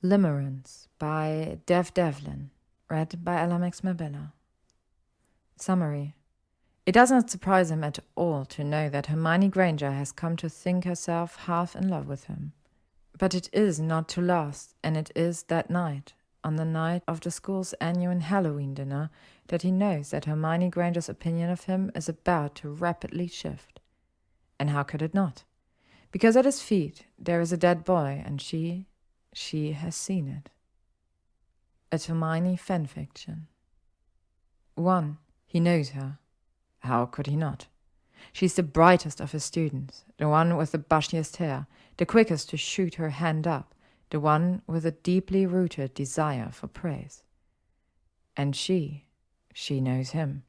Limerence by devdevlin, read by Alex Mabella. Summary. It does not surprise him at all to know that Hermione Granger has come to think herself half in love with him. But it is not to last, and it is that night, on the night of the school's annual Halloween dinner, that he knows that Hermione Granger's opinion of him is about to rapidly shift. And how could it not? Because at his feet there is a dead boy, and she has seen it. A Tomione Fanfiction. 1. He knows her. How could he not? She's the brightest of his students, the one with the bushiest hair, the quickest to shoot her hand up, the one with a deeply rooted desire for praise. And she knows him.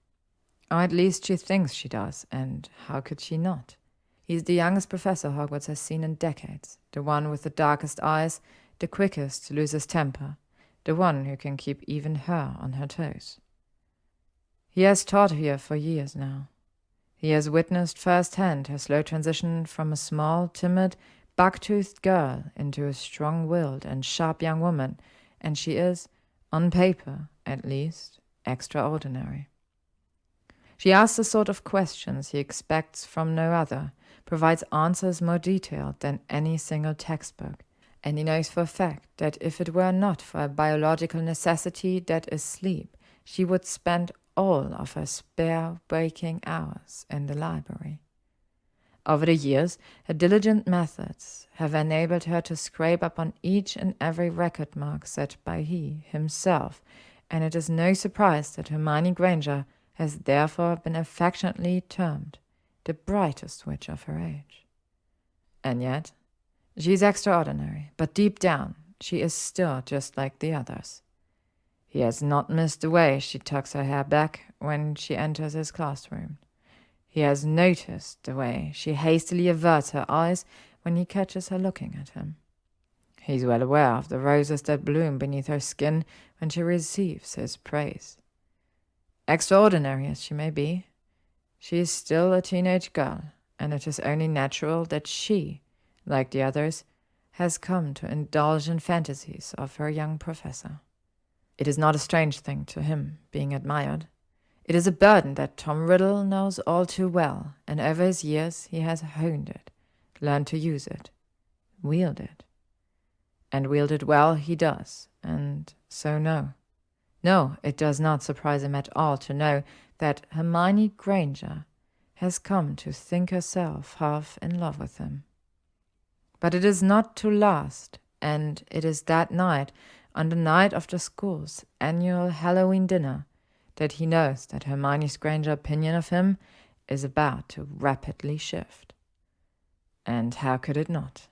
Or at least she thinks she does, and how could she not? He's the youngest professor Hogwarts has seen in decades, the one with the darkest eyes, the quickest to lose his temper, the one who can keep even her on her toes. He has taught here for years now. He has witnessed firsthand her slow transition from a small, timid, buck-toothed girl into a strong-willed and sharp young woman, and she is, on paper at least, extraordinary. She asks the sort of questions he expects from no other, provides answers more detailed than any single textbook, and he knows for a fact that if it were not for a biological necessity that is sleep, she would spend all of her spare waking hours in the library. Over the years, her diligent methods have enabled her to scrape up on each and every record mark set by he himself, and it is no surprise that Hermione Granger has therefore been affectionately termed the brightest witch of her age. And yet, she is extraordinary, but deep down, she is still just like the others. He has not missed the way she tucks her hair back when she enters his classroom. He has noticed the way she hastily averts her eyes when he catches her looking at him. He's well aware of the roses that bloom beneath her skin when she receives his praise. Extraordinary as she may be, she is still a teenage girl, and it is only natural that she, like the others, has come to indulge in fantasies of her young professor. It is not a strange thing to him, being admired. It is a burden that Tom Riddle knows all too well, and over his years he has honed it, learned to use it, wield it. And wield it well he does, and so No, it does not surprise him at all to know that Hermione Granger has come to think herself half in love with him. But it is not to last, and it is that night, on the night of the school's annual Halloween dinner, that he knows that Hermione Granger's opinion of him is about to rapidly shift. And how could it not?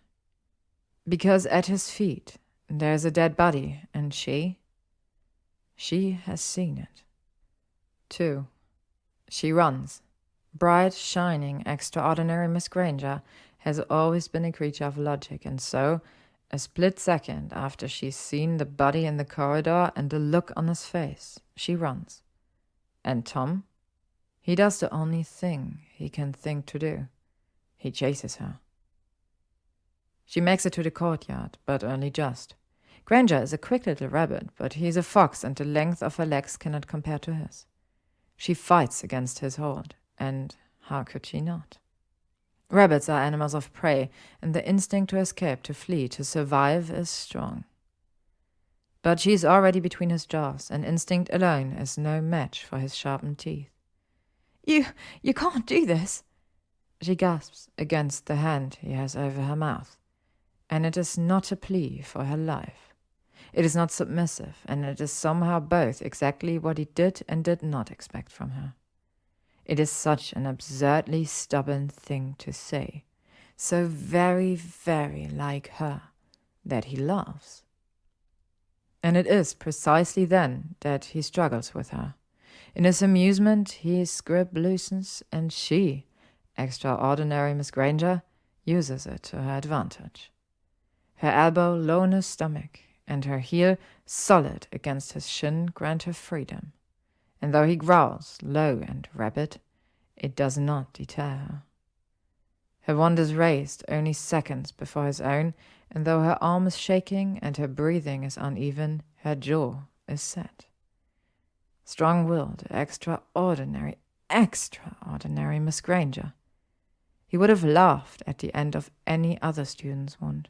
Because at his feet there is a dead body, and she has seen it. 2. She runs. Bright, shining, extraordinary Miss Granger has always been a creature of logic, and so, a split second after she's seen the body in the corridor and the look on his face, she runs. And Tom? He does the only thing he can think to do. He chases her. She makes it to the courtyard, but only just. Granger is a quick little rabbit, but he's a fox, and the length of her legs cannot compare to his. She fights against his hold, and how could she not? Rabbits are animals of prey, and the instinct to escape, to flee, to survive is strong. But she is already between his jaws, and instinct alone is no match for his sharpened teeth. You can't do this, she gasps against the hand he has over her mouth, and it is not a plea for her life. It is not submissive, and it is somehow both exactly what he did and did not expect from her. It is such an absurdly stubborn thing to say, so very, very like her, that he laughs. And it is precisely then that he struggles with her. In his amusement, his grip loosens, and she, extraordinary Miss Granger, uses it to her advantage. Her elbow low on his stomach, and her heel solid against his shin grant her freedom. And though he growls, low and rapid, it does not deter her. Her wand is raised only seconds before his own, and though her arm is shaking and her breathing is uneven, her jaw is set. Strong-willed, extraordinary Miss Granger. He would have laughed at the end of any other student's wound.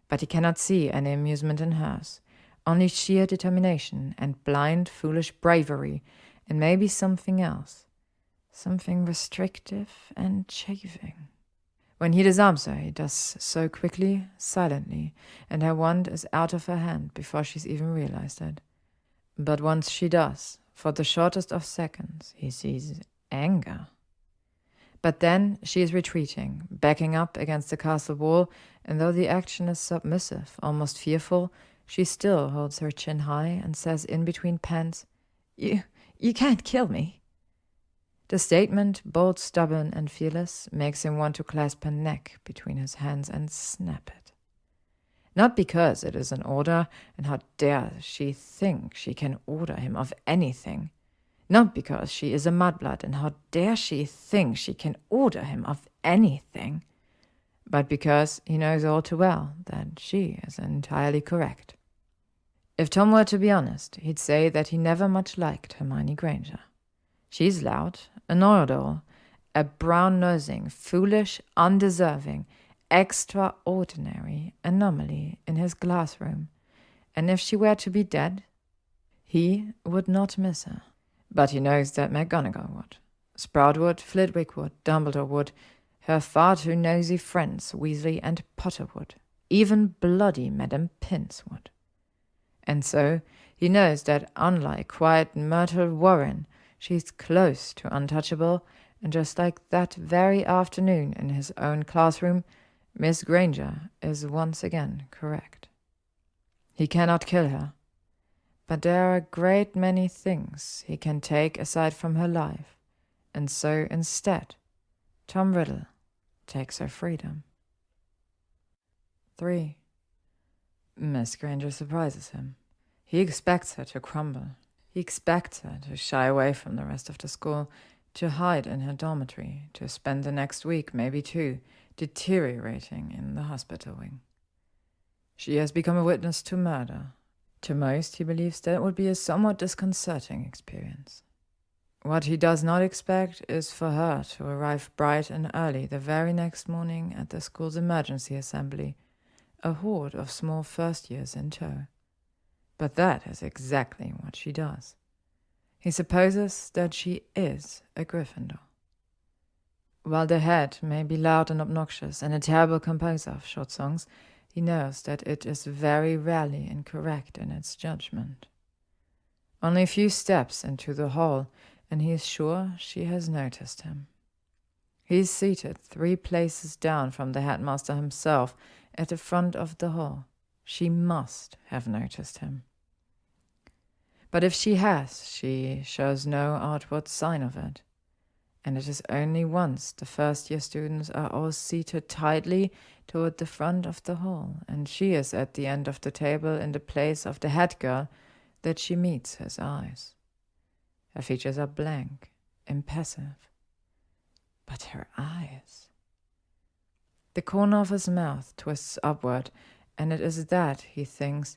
But he cannot see any amusement in hers, only sheer determination and blind, foolish bravery, and maybe something else, something restrictive and chafing. When he disarms her, he does so quickly, silently, and her wand is out of her hand before she's even realized it. But once she does, for the shortest of seconds, he sees anger. But then she is retreating, backing up against the castle wall, and though the action is submissive, almost fearful, she still holds her chin high and says in between pants, You can't kill me." The statement, bold, stubborn, and fearless, makes him want to clasp her neck between his hands and snap it. Not because it is an order, and how dare she think she can order him of anything. Not because she is a mudblood, and how dare she think she can order him of anything. But because he knows all too well that she is entirely correct. If Tom were to be honest, he'd say that he never much liked Hermione Granger. She's loud, a know-it-all, a brown-nosing, foolish, undeserving, extraordinary anomaly in his classroom, and if she were to be dead, he would not miss her. But he knows that McGonagall would, Sprout would, Flitwick would, Dumbledore would, her far too nosy friends Weasley and Potter would, even bloody Madame Pince would. And so he knows that unlike quiet Myrtle Warren, she's close to untouchable, and just like that very afternoon in his own classroom, Miss Granger is once again correct. He cannot kill her, but there are a great many things he can take aside from her life, and so instead, Tom Riddle takes her freedom. 3. Miss Granger surprises him. He expects her to crumble. He expects her to shy away from the rest of the school, to hide in her dormitory, to spend the next week, maybe 2, deteriorating in the hospital wing. She has become a witness to murder. To most, he believes that it would be a somewhat disconcerting experience. What he does not expect is for her to arrive bright and early the very next morning at the school's emergency assembly, a horde of small first years in tow. But that is exactly what she does. He supposes that she is a Gryffindor. While the head may be loud and obnoxious and a terrible composer of short songs, he knows that it is very rarely incorrect in its judgment. Only a few steps into the hall, and he is sure she has noticed him. He is seated 3 places down from the headmaster himself at the front of the hall. She must have noticed him. But if she has, she shows no outward sign of it. And it is only once the first-year students are all seated tightly toward the front of the hall, and she is at the end of the table in the place of the head girl, that she meets his eyes. Her features are blank, impassive. But her eyes... The corner of his mouth twists upward, and it is that, he thinks,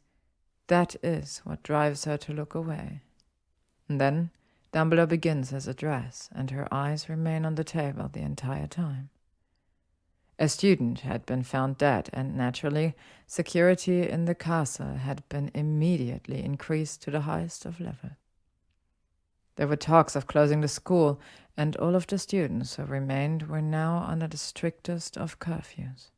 that is what drives her to look away. And then Dumbledore begins his address, and her eyes remain on the table the entire time. A student had been found dead, and naturally, security in the castle had been immediately increased to the highest of levels. There were talks of closing the school, and all of the students who remained were now under the strictest of curfews.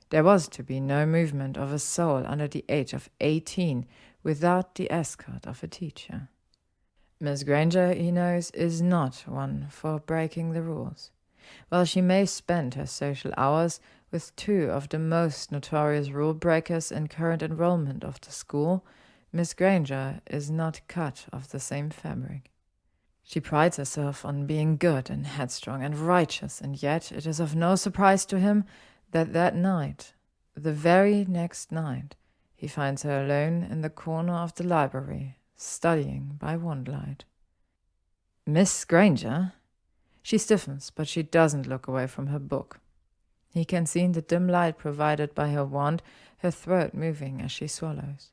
There was to be no movement of a soul under the age of 18 without the escort of a teacher. Miss Granger, he knows, is not one for breaking the rules. While she may spend her social hours with 2 of the most notorious rule-breakers in current enrollment of the school, Miss Granger is not cut of the same fabric. She prides herself on being good and headstrong and righteous, and yet it is of no surprise to him that night, the very next night, he finds her alone in the corner of the library, studying by wandlight. Miss Granger? She stiffens, but she doesn't look away from her book. He can see in the dim light provided by her wand her throat moving as she swallows.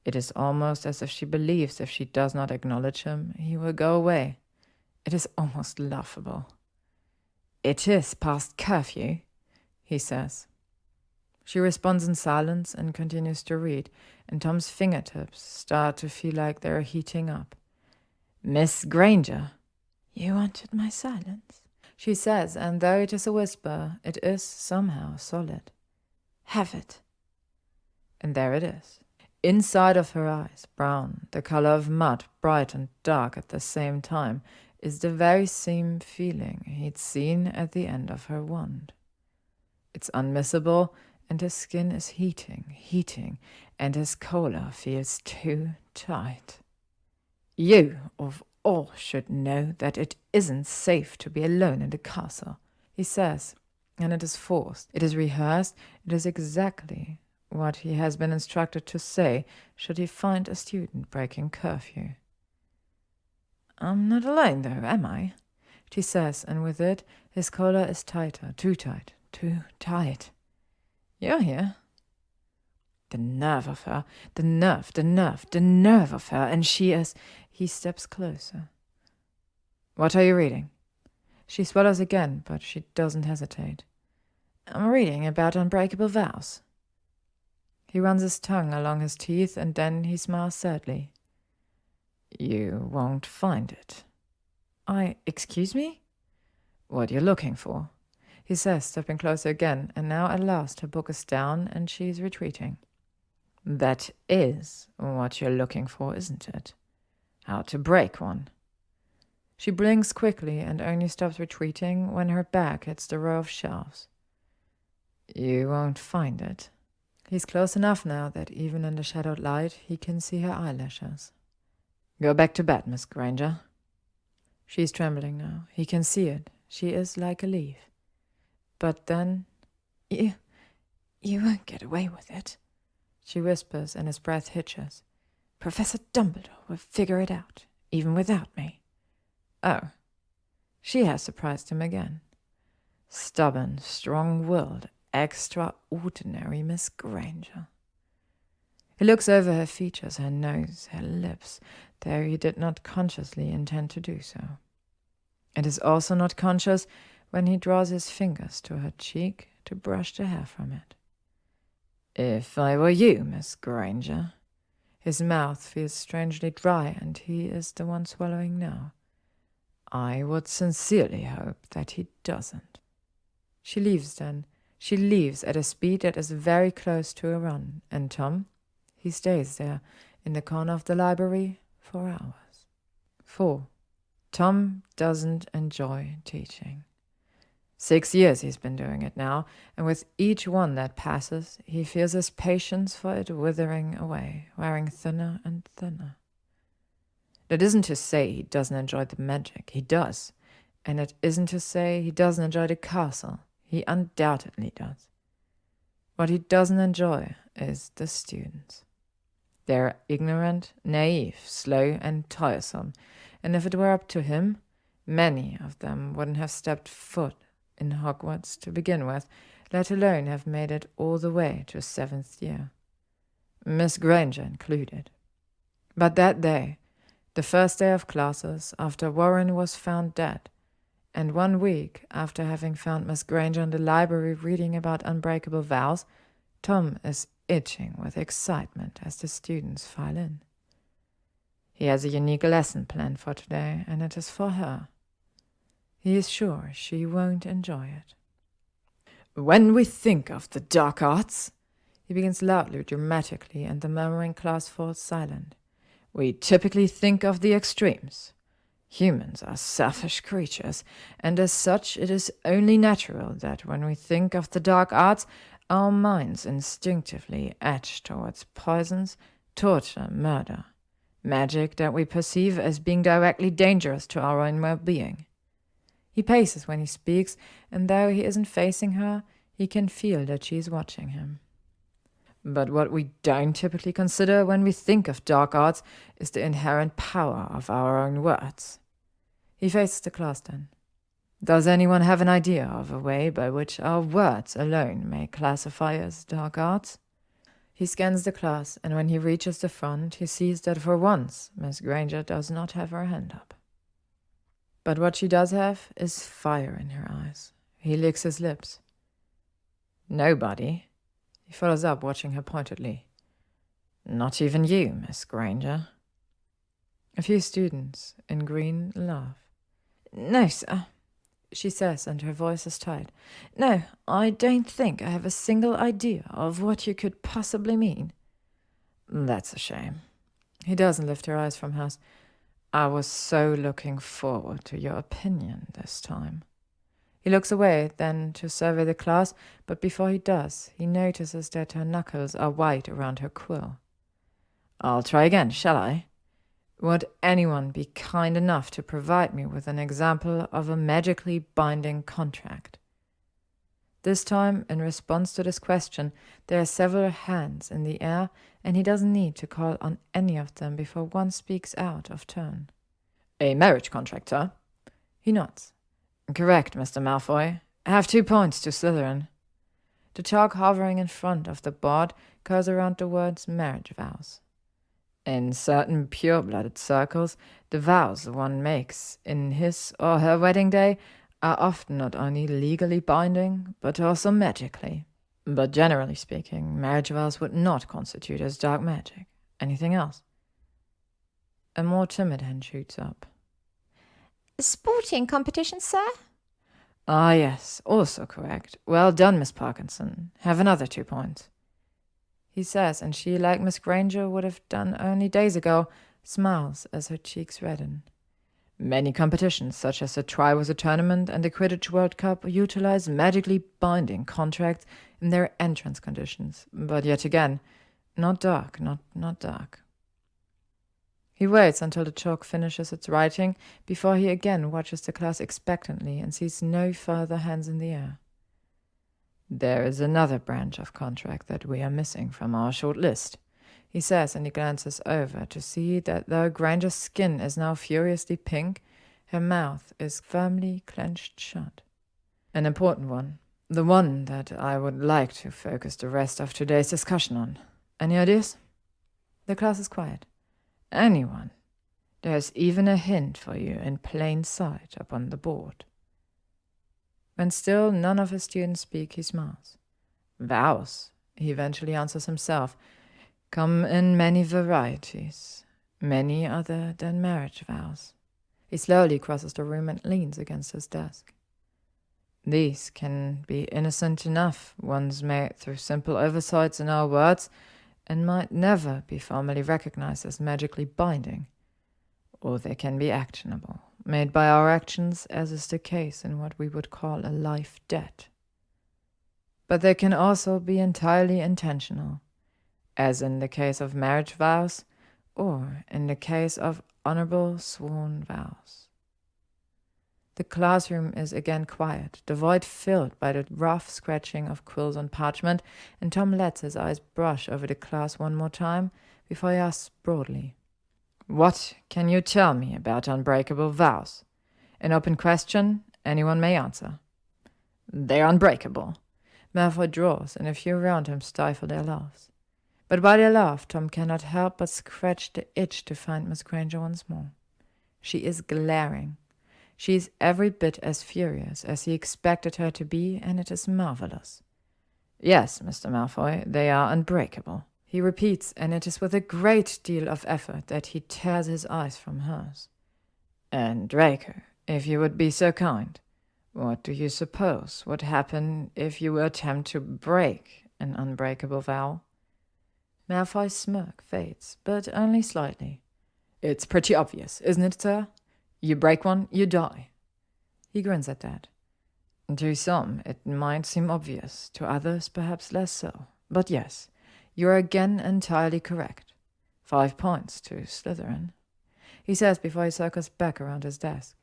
It is almost as if she believes if she does not acknowledge him, he will go away. It is almost laughable. "It is past curfew," he says. She responds in silence and continues to read, and Tom's fingertips start to feel like they're heating up. "Miss Granger." "You wanted my silence," she says, and though it is a whisper, it is somehow solid. "Have it." And there it is. Inside of her eyes, brown, the color of mud, bright and dark at the same time, is the very same feeling he'd seen at the end of her wand. It's unmissable, and his skin is heating, and his collar feels too tight. "You, of all, should know that it isn't safe to be alone in the castle," he says, and it is forced, it is rehearsed, it is exactly what he has been instructed to say should he find a student breaking curfew. "I'm not alone, though, am I?" she says, and with it, his collar is tighter, too tight, too tight. "You're here." The nerve of her, the nerve of her, and she is... He steps closer. "What are you reading?" She swallows again, but she doesn't hesitate. "I'm reading about unbreakable vows." He runs his tongue along his teeth, and then he smiles sadly. "You won't find it." Excuse me?" "What you're looking for," he says, stepping closer again, and now at last her book is down and she is retreating. "That is what you're looking for, isn't it? How to break one." She blinks quickly and only stops retreating when her back hits the row of shelves. "You won't find it." He's close enough now that even in the shadowed light he can see her eyelashes. "Go back to bed, Miss Granger." She's trembling now. He can see it. She is like a leaf. But then... You won't get away with it," she whispers, and his breath hitches. "Professor Dumbledore will figure it out, even without me." Oh. She has surprised him again. Stubborn, strong-willed, extraordinary Miss Granger. He looks over her features, her nose, her lips, though he did not consciously intend to do so. It is also not conscious when he draws his fingers to her cheek to brush the hair from it. "If I were you, Miss Granger..." His mouth feels strangely dry, and he is the one swallowing now. "I would sincerely hope that he doesn't." She leaves then. She leaves at a speed that is very close to a run, and Tom, he stays there in the corner of the library for hours. 4. Tom doesn't enjoy teaching. 6 years he's been doing it now, and with each one that passes, he feels his patience for it withering away, wearing thinner and thinner. That isn't to say he doesn't enjoy the magic. He does. And it isn't to say he doesn't enjoy the castle. He undoubtedly does. What he doesn't enjoy is the students. They're ignorant, naive, slow, and tiresome, and if it were up to him, many of them wouldn't have stepped foot in Hogwarts to begin with, let alone have made it all the way to 7th year. Miss Granger included. But that day, the first day of classes after Warren was found dead, and 1 week after having found Miss Granger in the library reading about unbreakable vows, Tom is itching with excitement as the students file in. He has a unique lesson planned for today, and it is for her. He is sure she won't enjoy it. "When we think of the dark arts," he begins loudly, dramatically, and the murmuring class falls silent, "we typically think of the extremes. Humans are selfish creatures, and as such it is only natural that when we think of the dark arts, our minds instinctively edge towards poisons, torture, murder, magic that we perceive as being directly dangerous to our own well-being." He paces when he speaks, and though he isn't facing her, he can feel that she is watching him. "But what we don't typically consider when we think of dark arts is the inherent power of our own words." He faces the class then. Does anyone have an idea of a way by which our words alone may classify as dark arts? He scans the class, and when he reaches the front, he sees that for once Miss Granger does not have her hand up. But what she does have is fire in her eyes. He licks his lips. Nobody? He follows up, watching her pointedly. Not even you, Miss Granger. A few students in green laugh. No, sir, she says, and her voice is tight. No, I don't think I have a single idea of what you could possibly mean. That's a shame. He doesn't lift her eyes from hers. I was so looking forward to your opinion this time. He looks away, then to survey the class, but before he does, he notices that her knuckles are white around her quill. I'll try again, shall I? Would anyone be kind enough to provide me with an example of a magically binding contract? This time, in response to this question, there are several hands in the air, and he doesn't need to call on any of them before one speaks out of turn. A marriage contract, sir? He nods. Correct, Mr. Malfoy. I have 2 points to Slytherin. The chalk hovering in front of the board curls around the words marriage vows. In certain pure-blooded circles, the vows one makes in his or her wedding day are often not only legally binding, but also magically. But generally speaking, marriage vows would not constitute as dark magic. Anything else? A more timid hand shoots up. Sporting competition, sir? Ah, yes, also correct. Well done, Miss Parkinson. Have another 2 points. He says, and she, like Miss Granger would have done only days ago, smiles as her cheeks redden. Many competitions, such as the Triwizard Tournament and the Quidditch World Cup, utilize magically binding contracts in their entrance conditions, but yet again, not dark, not dark. He waits until the chalk finishes its writing before he again watches the class expectantly and sees no further hands in the air. There is another branch of contract that we are missing from our short list, he says, and he glances over to see that though Granger's skin is now furiously pink, her mouth is firmly clenched shut. An important one, the one that I would like to focus the rest of today's discussion on. Any ideas? The class is quiet. Anyone? There's even a hint for you in plain sight upon the board. When still none of his students speak, he smiles. Vows, he eventually answers himself, come in many varieties, many other than marriage vows. He slowly crosses the room and leans against his desk. These can be innocent enough, ones made through simple oversights in our words, and might never be formally recognized as magically binding. Or they can be actionable, made by our actions, as is the case in what we would call a life debt. But they can also be entirely intentional, as in the case of marriage vows, or in the case of honorable sworn vows. The classroom is again quiet, the void filled by the rough scratching of quills on parchment, and Tom lets his eyes brush over the class one more time before he asks broadly, What can you tell me about unbreakable vows? An open question, anyone may answer. They're unbreakable. Malfoy draws, and a few around him stifle their laughs. But while they laugh, Tom cannot help but scratch the itch to find Miss Granger once more. She is glaring. She is every bit as furious as he expected her to be, and it is marvelous. Yes, Mr. Malfoy, they are unbreakable, he repeats, and it is with a great deal of effort that he tears his eyes from hers. And Draco, if you would be so kind, what do you suppose would happen if you attempt to break an unbreakable vow? Malfoy's smirk fades, but only slightly. It's pretty obvious, isn't it, sir? You break one, you die. He grins at that. To some, it might seem obvious, to others perhaps less so. But yes, you are again entirely correct. 5 points to Slytherin, he says before he circles back around his desk.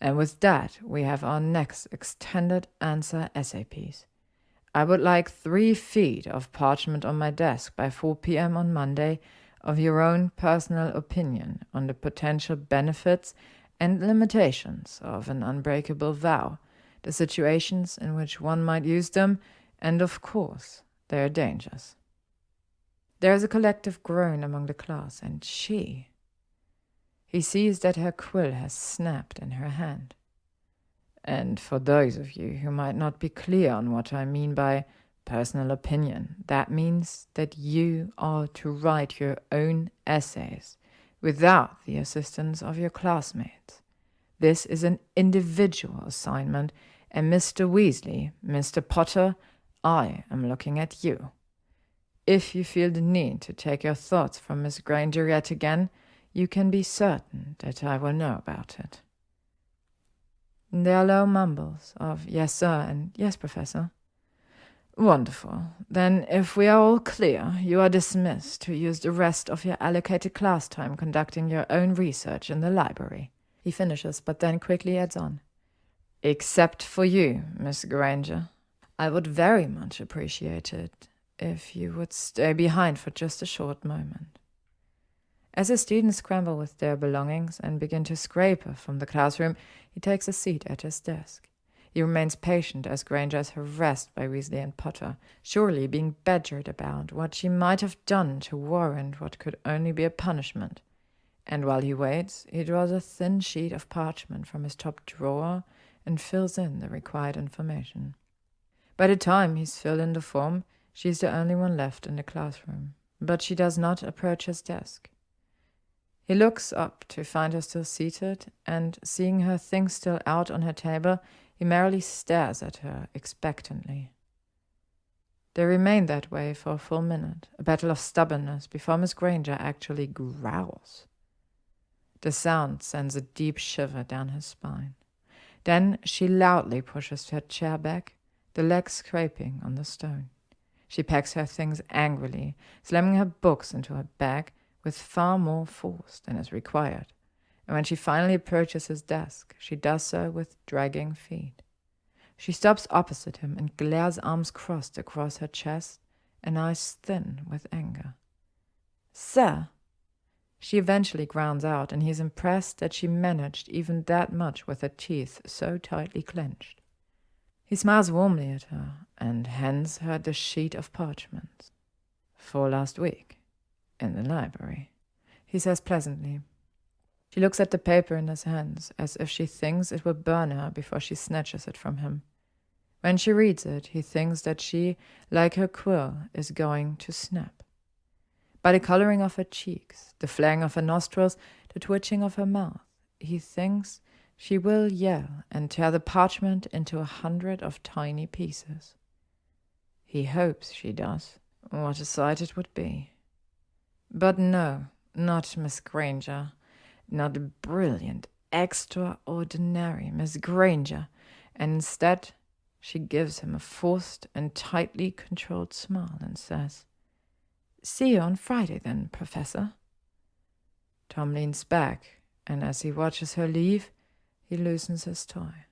And with that, we have our next extended answer essay piece. I would like 3 feet of parchment on my desk by 4 p.m. on Monday of your own personal opinion on the potential benefits and limitations of an unbreakable vow, the situations in which one might use them, and of course, their dangers. There is a collective groan among the class, and she. He sees that her quill has snapped in her hand. And for those of you who might not be clear on what I mean by personal opinion, that means that you are to write your own essays without the assistance of your classmates. This is an individual assignment, and Mr. Weasley, Mr. Potter, I am looking at you. If you feel the need to take your thoughts from Miss Granger yet again, you can be certain that I will know about it. There are low mumbles of yes, sir, and yes, Professor. Wonderful. Then, if we are all clear, you are dismissed to use the rest of your allocated class time conducting your own research in the library. He finishes, but then quickly adds on. Except for you, Miss Granger. I would very much appreciate it if you would stay behind for just a short moment. As the students scramble with their belongings and begin to scrape her from the classroom, he takes a seat at his desk. He remains patient as Granger is harassed by Weasley and Potter, surely being badgered about what she might have done to warrant what could only be a punishment. And while he waits, he draws a thin sheet of parchment from his top drawer and fills in the required information. By the time he's filled in the form, she's the only one left in the classroom, but she does not approach his desk. He looks up to find her still seated, and seeing her things still out on her table, he merely stares at her expectantly. They remain that way for a full minute, a battle of stubbornness, before Miss Granger actually growls. The sound sends a deep shiver down his spine. Then she loudly pushes her chair back, the legs scraping on the stone. She packs her things angrily, slamming her books into her bag with far more force than is required, and when she finally approaches his desk, she does so with dragging feet. She stops opposite him and glares arms crossed across her chest and eyes thin with anger. "Sir!" She eventually grounds out, and he is impressed that she managed even that much with her teeth so tightly clenched. He smiles warmly at her and hands her the sheet of parchment. "For last week, in the library," he says pleasantly. She looks at the paper in his hands, as if she thinks it will burn her before she snatches it from him. When she reads it, he thinks that she, like her quill, is going to snap. By the coloring of her cheeks, the flaring of her nostrils, the twitching of her mouth, he thinks she will yell and tear the parchment into 100 of tiny pieces. He hopes she does. What a sight it would be. But no, not Miss Granger. Not the brilliant, extraordinary Miss Granger. And instead, she gives him a forced and tightly controlled smile and says, "See you on Friday then, Professor." Tom leans back, and as he watches her leave, he loosens his toy.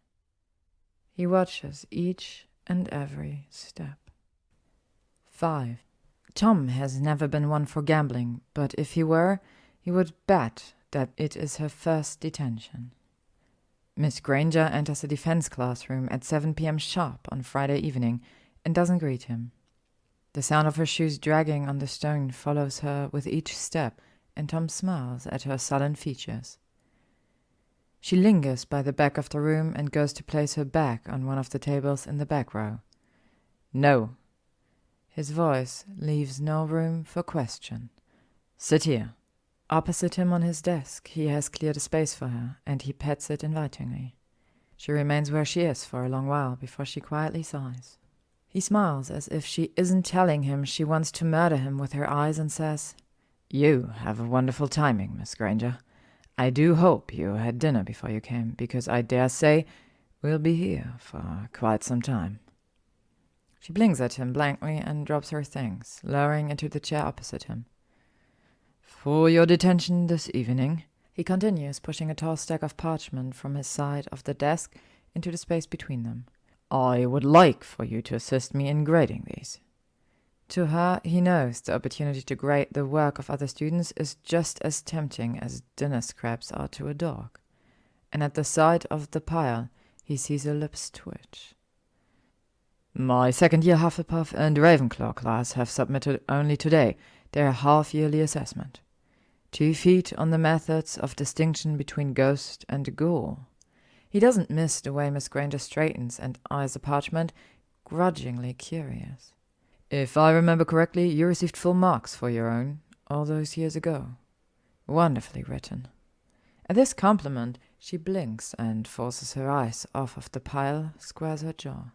He watches each and every step. 5. Tom has never been one for gambling, but if he were, he would bet that it is her first detention. Miss Granger enters the defense classroom at 7 p.m. sharp on Friday evening and doesn't greet him. The sound of her shoes dragging on the stone follows her with each step, and Tom smiles at her sullen features. She lingers by the back of the room and goes to place her bag on one of the tables in the back row. "No." His voice leaves no room for question. "Sit here." Opposite him on his desk, he has cleared a space for her, and he pats it invitingly. She remains where she is for a long while before she quietly sighs. He smiles as if she isn't telling him she wants to murder him with her eyes and says, "You have a wonderful timing, Miss Granger. I do hope you had dinner before you came, because I dare say we'll be here for quite some time." She blinks at him blankly and drops her things, lowering into the chair opposite him. "For your detention this evening," he continues, pushing a tall stack of parchment from his side of the desk into the space between them, "I would like for you to assist me in grading these." To her, he knows the opportunity to grade the work of other students is just as tempting as dinner scraps are to a dog. and at the sight of the pile, he sees her lips twitch. My second-year Hufflepuff and Ravenclaw class have submitted only today their half-yearly assessment. 2 feet on the methods of distinction between ghost and ghoul. He doesn't miss the way Miss Granger straightens and eyes the parchment, grudgingly curious. If I remember correctly, you received full marks for your own all those years ago. Wonderfully written. At this compliment, she blinks and forces her eyes off of the pile, squares her jaw.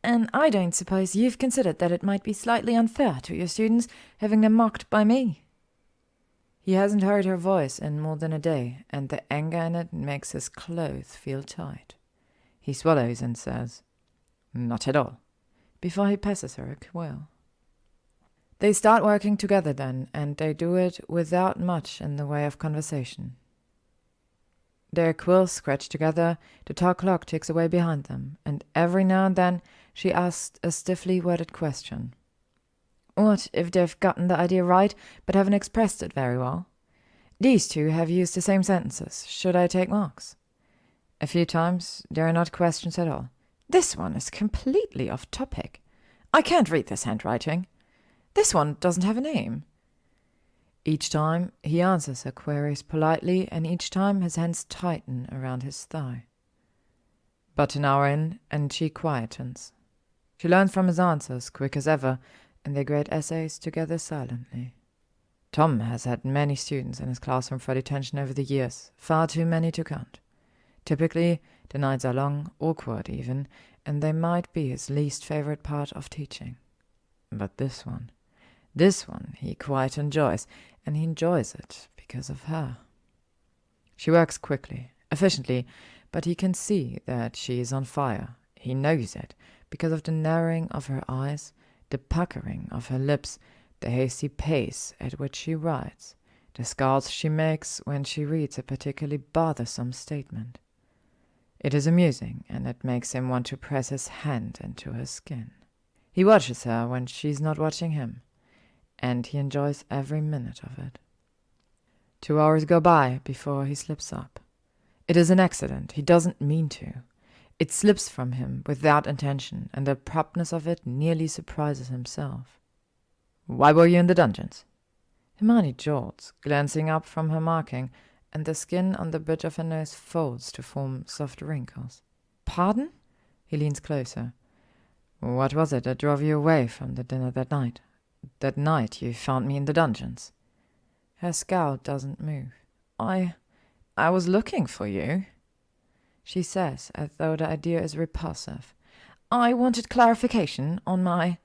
And I don't suppose you've considered that it might be slightly unfair to your students having them mocked by me? He hasn't heard her voice in more than a day, and the anger in it makes his clothes feel tight. He swallows and says, "Not at all," before he passes her a quill. They start working together then, and they do it without much in the way of conversation. Their quills scratch together, the tall clock ticks away behind them, and every now and then she asks a stiffly worded question. What if they've gotten the idea right, but haven't expressed it very well? These two have used the same sentences. Should I take marks? A few times there are not questions at all. This one is completely off topic. I can't read this handwriting. This one doesn't have a name. Each time he answers her queries politely, and each time his hands tighten around his thigh. But an hour in, and she quietens. She learns from his answers, quick as ever, and they grade essays together silently. Tom has had many students in his classroom for detention over the years, far too many to count. Typically, the nights are long, awkward even, and they might be his least favorite part of teaching. But this one he quite enjoys, and he enjoys it because of her. She works quickly, efficiently, but he can see that she is on fire. He knows it because of the narrowing of her eyes, the puckering of her lips, the hasty pace at which she writes, the scars she makes when she reads a particularly bothersome statement. It is amusing, and it makes him want to press his hand into her skin. He watches her when she's not watching him, and he enjoys every minute of it. 2 hours go by before he slips up. It is an accident. He doesn't mean to. It slips from him without intention, and the promptness of it nearly surprises himself. Why were you in the dungeons? Hermione jolts, glancing up from her marking, and the skin on the bridge of her nose folds to form soft wrinkles. Pardon? He leans closer. What was it that drove you away from the dinner that night? That night you found me in the dungeons. Her scowl doesn't move. I was looking for you, she says, as though the idea is repulsive. I wanted clarification on my...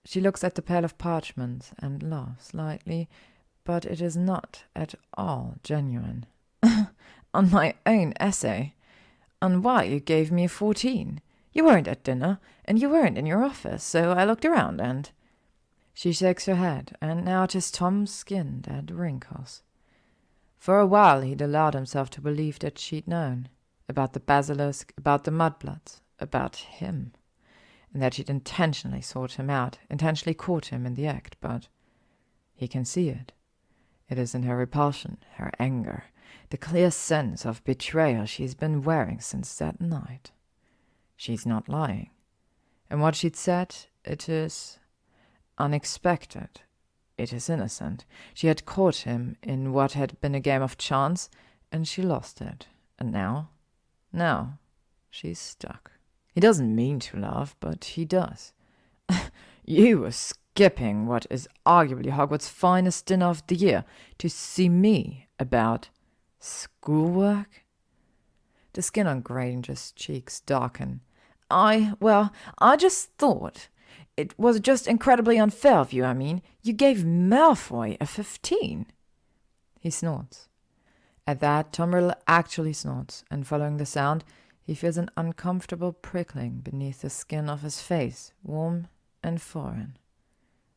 She looks at the pile of parchments and laughs lightly, but it is not at all genuine. On my own essay. On why you gave me a 14. You weren't at dinner, and you weren't in your office, so I looked around and... She shakes her head, and now it is Tom's skin that wrinkles. For a while he'd allowed himself to believe that she'd known. About the basilisk, about the mudbloods, about him. And that she'd intentionally sought him out, intentionally caught him in the act, but he can see it. It is in her repulsion, her anger, the clear sense of betrayal she's been wearing since that night. She's not lying. And what she'd said, it is unexpected. It is innocent. She had caught him in what had been a game of chance, and she lost it. And now, she's stuck. He doesn't mean to laugh, but he does. You were skipping what is arguably Hogwarts' finest dinner of the year to see me about schoolwork? The skin on Granger's cheeks darken. I just thought it was just incredibly unfair of you, I mean. You gave Malfoy a 15. He snorts. At that, Tom Riddle actually snorts, and following the sound, he feels an uncomfortable prickling beneath the skin of his face, warm and foreign.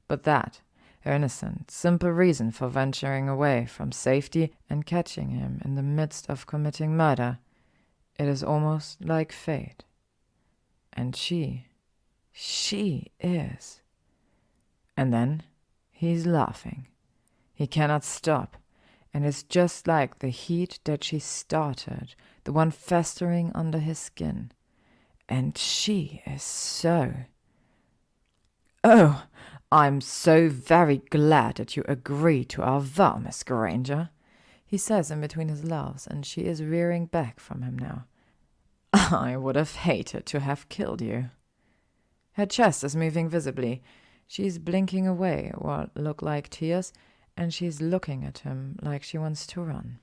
But that, her innocent, simple reason for venturing away from safety and catching him in the midst of committing murder, it is almost like fate. And she is. And then he's laughing. He cannot stop. and it's just like the heat that she started, the one festering under his skin. And she is so... "Oh, I'm so very glad that you agreed to our vow, Miss Granger," he says in between his laughs, and she is rearing back from him now. "I would have hated to have killed you." Her chest is moving visibly. She's blinking away what look like tears, and she's looking at him like she wants to run.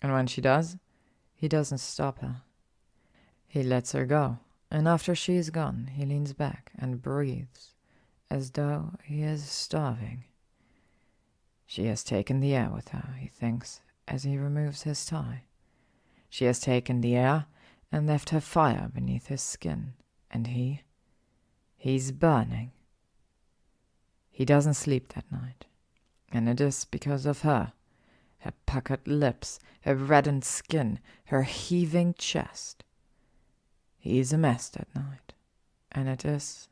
And when she does, he doesn't stop her. He lets her go, and after she is gone, he leans back and breathes as though he is starving. She has taken the air with her, he thinks, as he removes his tie. She has taken the air and left her fire beneath his skin, and he's burning. He doesn't sleep that night, and it is because of her. Her puckered lips, her reddened skin, her heaving chest. He is a mess that night, and it is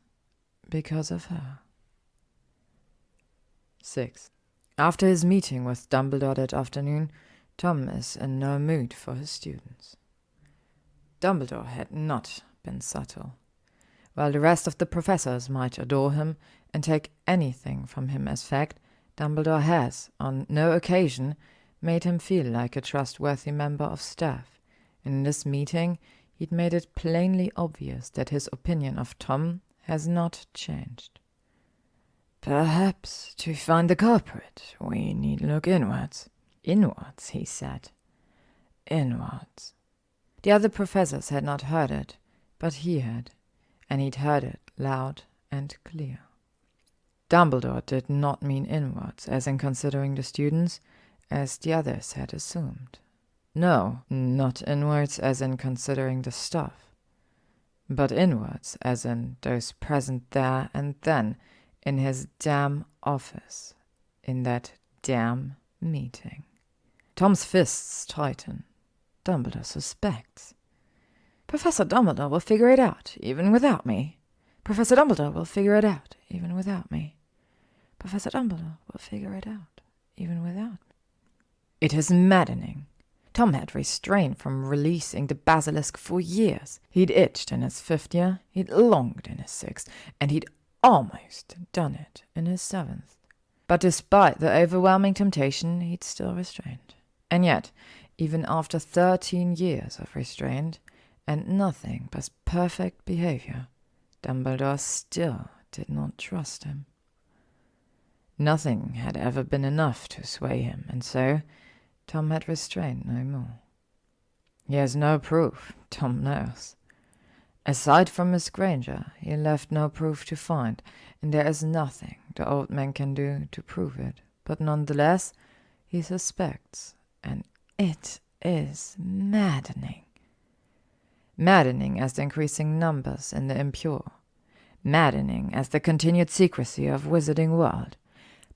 because of her. 6. After his meeting with Dumbledore that afternoon, Tom is in no mood for his students. Dumbledore had not been subtle. While the rest of the professors might adore him and take anything from him as fact, Dumbledore has, on no occasion, made him feel like a trustworthy member of staff. In this meeting, he'd made it plainly obvious that his opinion of Tom has not changed. "Perhaps to find the culprit, we need look inwards." "Inwards," he said. "Inwards." The other professors had not heard it, but he had, and he'd heard it loud and clear. Dumbledore did not mean inwards, as in considering the students, as the others had assumed. No, not inwards as in considering the stuff, but inwards as in those present there and then in his damn office, in that damn meeting. Tom's fists tighten. Dumbledore suspects. Professor Dumbledore will figure it out, even without me. Professor Dumbledore will figure it out, even without me. Professor Dumbledore will figure it out, even without me. It is maddening. Tom had refrained from releasing the basilisk for years. He'd itched in his 5th year, he'd longed in his 6th, and he'd almost done it in his 7th. But despite the overwhelming temptation, he'd still restrained. And yet, even after 13 years of restraint, and nothing but perfect behavior, Dumbledore still did not trust him. Nothing had ever been enough to sway him, and so Tom had restrained no more. He has no proof, Tom knows. Aside from Miss Granger, he left no proof to find, and there is nothing the old man can do to prove it. But nonetheless, he suspects, and it is maddening. Maddening as the increasing numbers in the impure. Maddening as the continued secrecy of Wizarding World.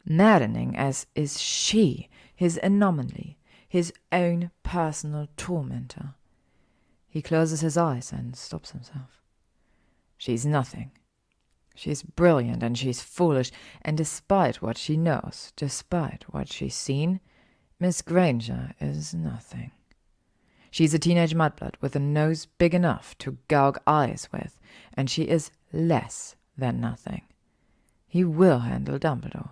Maddening as is she, his anomaly, his own personal tormentor. He closes his eyes and stops himself. She's nothing. She's brilliant and she's foolish, and despite what she knows, despite what she's seen, Miss Granger is nothing. She's a teenage mudblood with a nose big enough to gouge eyes with, and she is less than nothing. He will handle Dumbledore.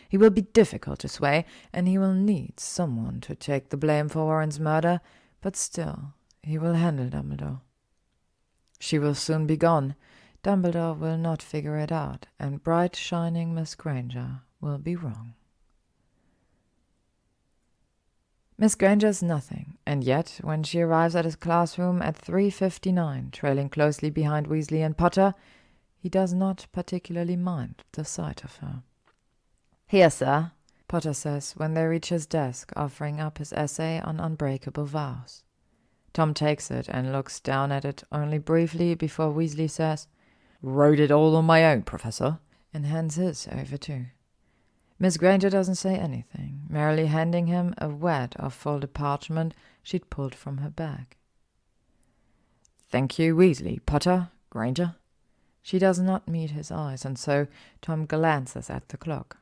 He will be difficult to sway, and he will need someone to take the blame for Warren's murder, but still, he will handle Dumbledore. She will soon be gone. Dumbledore will not figure it out, and bright shining Miss Granger will be wrong. Miss Granger's nothing, and yet, when she arrives at his classroom at 3:59, trailing closely behind Weasley and Potter, he does not particularly mind the sight of her. "Here, sir," Potter says when they reach his desk, offering up his essay on unbreakable vows. Tom takes it and looks down at it only briefly before Weasley says, "Wrote it all on my own, Professor," and hands his over too. Miss Granger doesn't say anything, merely handing him a wad of folded parchment she'd pulled from her bag. "Thank you, Weasley, Potter, Granger." She does not meet his eyes, and so Tom glances at the clock.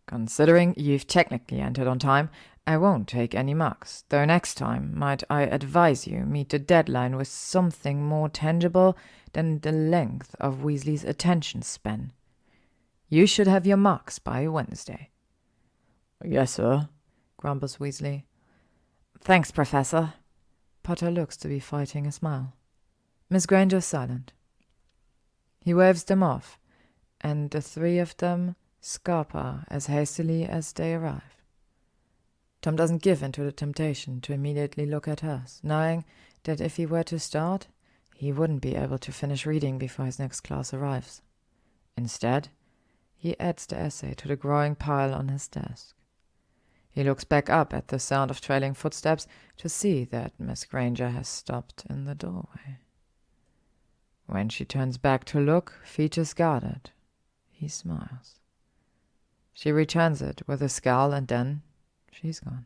Considering you've technically entered on time, I won't take any marks, though next time might I advise you meet the deadline with something more tangible than the length of Weasley's attention span. You should have your marks by Wednesday. Yes, sir, grumbles Weasley. Thanks, Professor. Potter looks to be fighting a smile. Miss Granger's silent. He waves them off, and the three of them scarper as hastily as they arrive. Tom doesn't give in to the temptation to immediately look at hers, knowing that if he were to start, he wouldn't be able to finish reading before his next class arrives. Instead, he adds the essay to the growing pile on his desk. He looks back up at the sound of trailing footsteps to see that Miss Granger has stopped in the doorway. When she turns back to look, features guarded, he smiles. She returns it with a scowl, and then she's gone.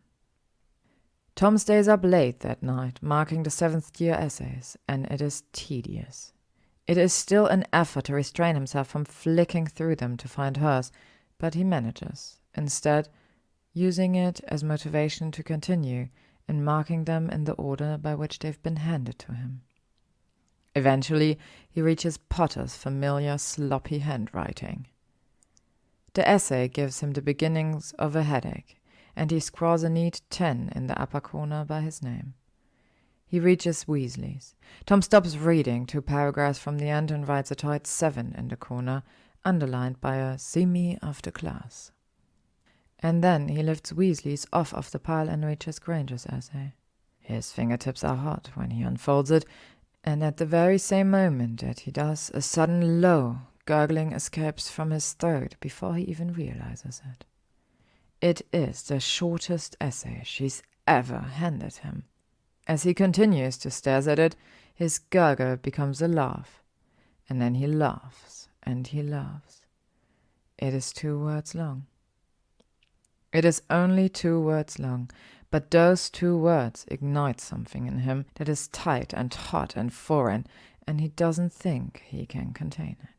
Tom stays up late that night, marking the 7th year essays, and it is tedious. It is still an effort to restrain himself from flicking through them to find hers, but he manages, instead using it as motivation to continue and marking them in the order by which they've been handed to him. Eventually, he reaches Potter's familiar sloppy handwriting. The essay gives him the beginnings of a headache, and he scrawls a neat 10 in the upper corner by his name. He reaches Weasley's. Tom stops reading 2 paragraphs from the end and writes a tight 7 in the corner, underlined by a "See me after class." And then he lifts Weasley's off of the pile and reaches Granger's essay. His fingertips are hot when he unfolds it, and at the very same moment that he does, a sudden low gurgling escapes from his throat before he even realizes it. It is the shortest essay she's ever handed him. As he continues to stare at it, his gurgle becomes a laugh, and then he laughs, and he laughs. It is 2 words long. It is only 2 words long, but those 2 words ignite something in him that is tight and hot and foreign, and he doesn't think he can contain it.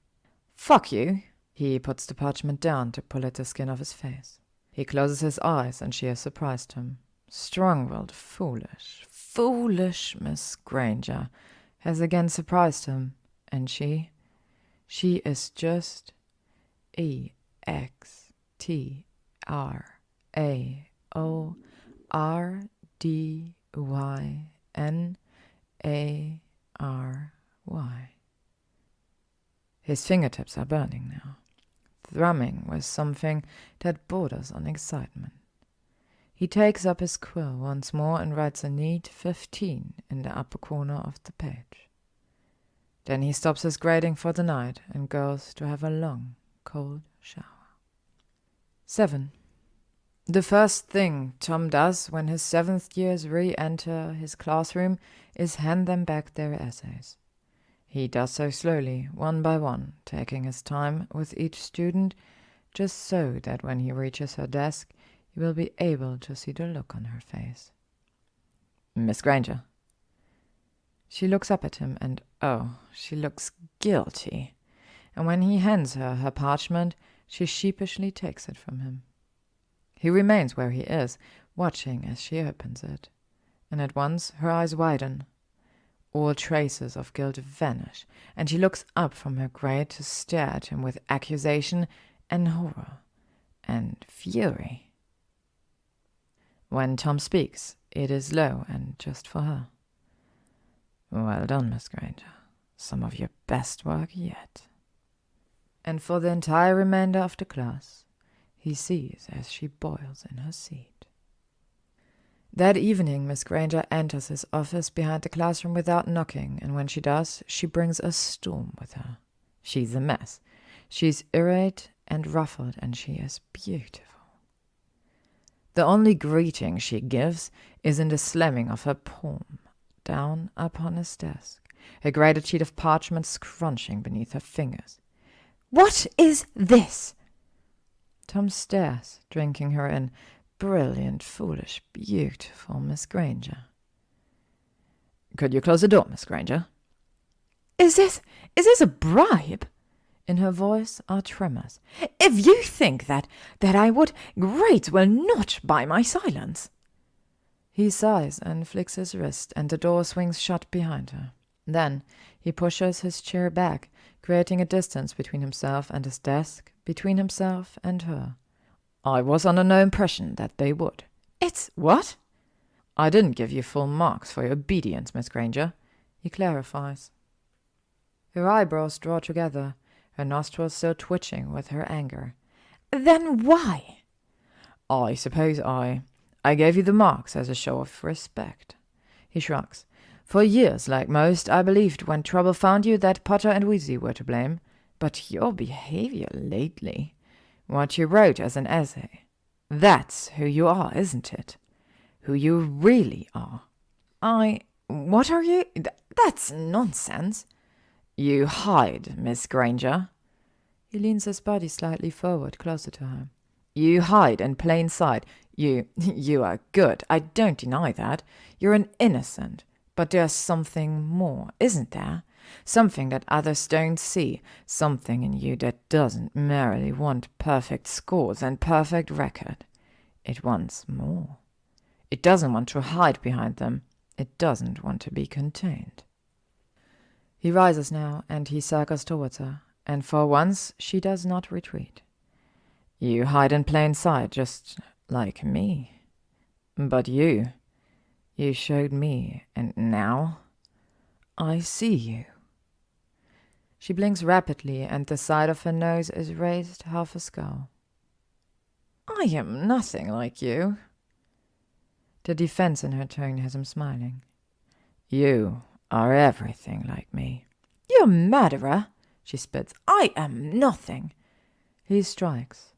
"Fuck you!" He puts the parchment down to pull at the skin of his face. He closes his eyes, and she has surprised him. Strong-willed, foolish Miss Granger has again surprised him, and she is just EXTRAORDYNARY. His fingertips are burning now, thrumming with something that borders on excitement. He takes up his quill once more and writes a neat 15 in the upper corner of the page. Then he stops his grading for the night and goes to have a long, cold shower. 7. The first thing Tom does when his 7th years re-enter his classroom is hand them back their essays. He does so slowly, one by one, taking his time with each student, just so that when he reaches her desk, he will be able to see the look on her face. "Miss Granger." She looks up at him, and she looks guilty. And when he hands her her parchment, she sheepishly takes it from him. He remains where he is, watching as she opens it, and at once her eyes widen. All traces of guilt vanish, and she looks up from her grade to stare at him with accusation and horror and fury. When Tom speaks, it is low and just for her. "Well done, Miss Granger. Some of your best work yet." And for the entire remainder of the class, he sees as she boils in her seat. That evening, Miss Granger enters his office behind the classroom without knocking, and when she does, she brings a storm with her. She's a mess. She's irate and ruffled, and she is beautiful. The only greeting she gives is in the slamming of her palm down upon his desk, a graded sheet of parchment scrunching beneath her fingers. "What is this?" Tom stares, drinking her in. Brilliant, foolish, beautiful Miss Granger. "Could you close the door, Miss Granger?" Is this a bribe?" In her voice are tremors. "If you think that I would, great will not buy my silence." He sighs and flicks his wrist, and the door swings shut behind her. Then he pushes his chair back, creating a distance between himself and his desk, between himself and her. "I was under no impression that they would." "It's what?" "I didn't give you full marks for your obedience, Miss Granger," he clarifies. Her eyebrows draw together, her nostrils still twitching with her anger. "Then why?" "I suppose I gave you the marks as a show of respect." He shrugs. "For years, like most, I believed when trouble found you that Potter and Weasley were to blame. But your behavior lately, what you wrote as an essay, that's who you are, isn't it? Who you really are." What are you? That's nonsense." "You hide, Miss Granger." He leans his body slightly forward, closer to her. "You hide in plain sight. You are good. I don't deny that. You're an innocent. But there's something more, isn't there? Something that others don't see. Something in you that doesn't merely want perfect scores and perfect record. It wants more. It doesn't want to hide behind them. It doesn't want to be contained." He rises now, and he circles towards her, and for once she does not retreat. "You hide in plain sight, just like me. But you showed me, and now I see you." She blinks rapidly, and the side of her nose is raised half a skull. "I am nothing like you." The defense in her tone has him smiling. "You are everything like me." "You murderer!" she spits. "I am nothing." He strikes.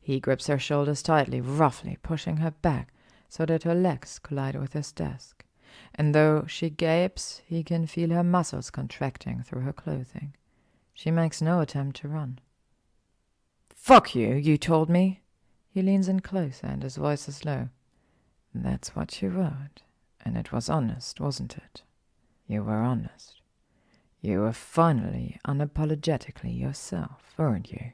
He grips her shoulders tightly, roughly, pushing her back so that her legs collide with his desk. And though she gapes, he can feel her muscles contracting through her clothing. She makes no attempt to run. "Fuck you, you told me." He leans in closer, and his voice is low. "That's what you wrote, and it was honest, wasn't it? You were honest. You were finally unapologetically yourself, weren't you?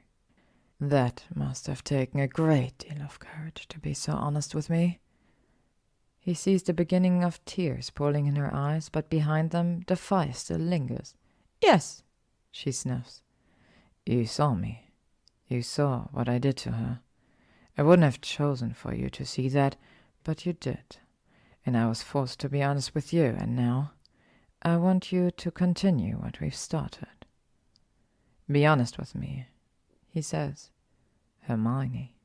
That must have taken a great deal of courage to be so honest with me." He sees the beginning of tears pooling in her eyes, but behind them the fire still lingers. "Yes," she sniffs. "You saw me. You saw what I did to her. I wouldn't have chosen for you to see that, but you did. And I was forced to be honest with you, and now I want you to continue what we've started. Be honest with me," he says. "Hermione."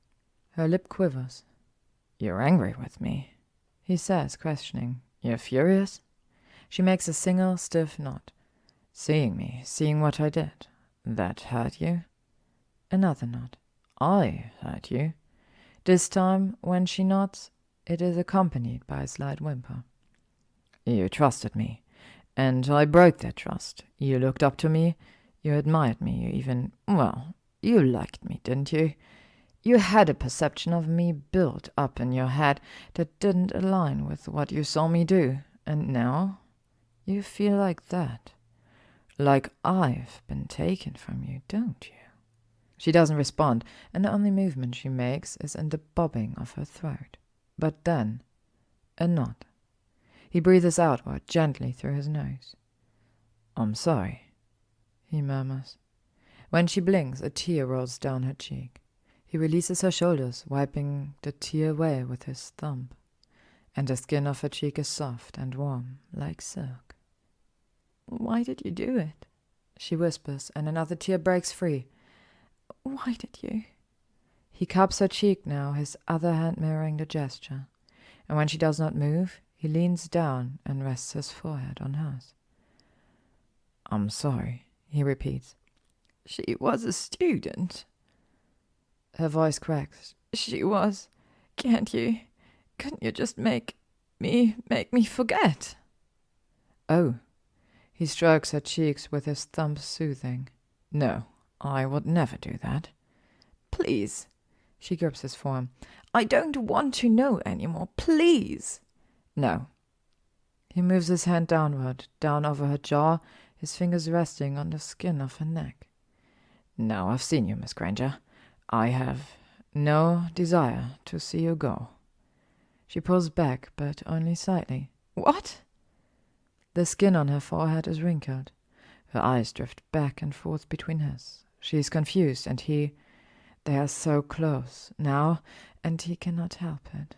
Her lip quivers. "You're angry with me," he says, questioning. "You're furious?" She makes a single stiff nod. "Seeing me, seeing what I did, that hurt you?" Another nod. "I hurt you?" This time, when she nods, it is accompanied by a slight whimper. "You trusted me, and I broke that trust. You looked up to me, you admired me, you even, well, you liked me, didn't you? You had a perception of me built up in your head that didn't align with what you saw me do, and now you feel like that. Like I've been taken from you, don't you?" She doesn't respond, and the only movement she makes is in the bobbing of her throat. But then, a nod. He breathes outward gently through his nose. "I'm sorry," he murmurs. When she blinks, a tear rolls down her cheek. He releases her shoulders, wiping the tear away with his thumb, and the skin of her cheek is soft and warm, like silk. "Why did you do it?" she whispers, and another tear breaks free. "Why did you?" He cups her cheek now, his other hand mirroring the gesture, and when she does not move, he leans down and rests his forehead on hers. "I'm sorry," he repeats. "She was a student." Her voice cracks. "She was. Couldn't you just make me forget?" "Oh." He strokes her cheeks with his thumb, soothing. "No, I would never do that." "Please." She grips his form. "I don't want to know anymore. Please." "No." He moves his hand downward, down over her jaw, his fingers resting on the skin of her neck. Now I've seen you, Miss Granger. I have no desire to see you go. She pulls back, but only slightly. What? The skin on her forehead is wrinkled. Her eyes drift back and forth between his. She is confused, and they are so close now, and he cannot help it.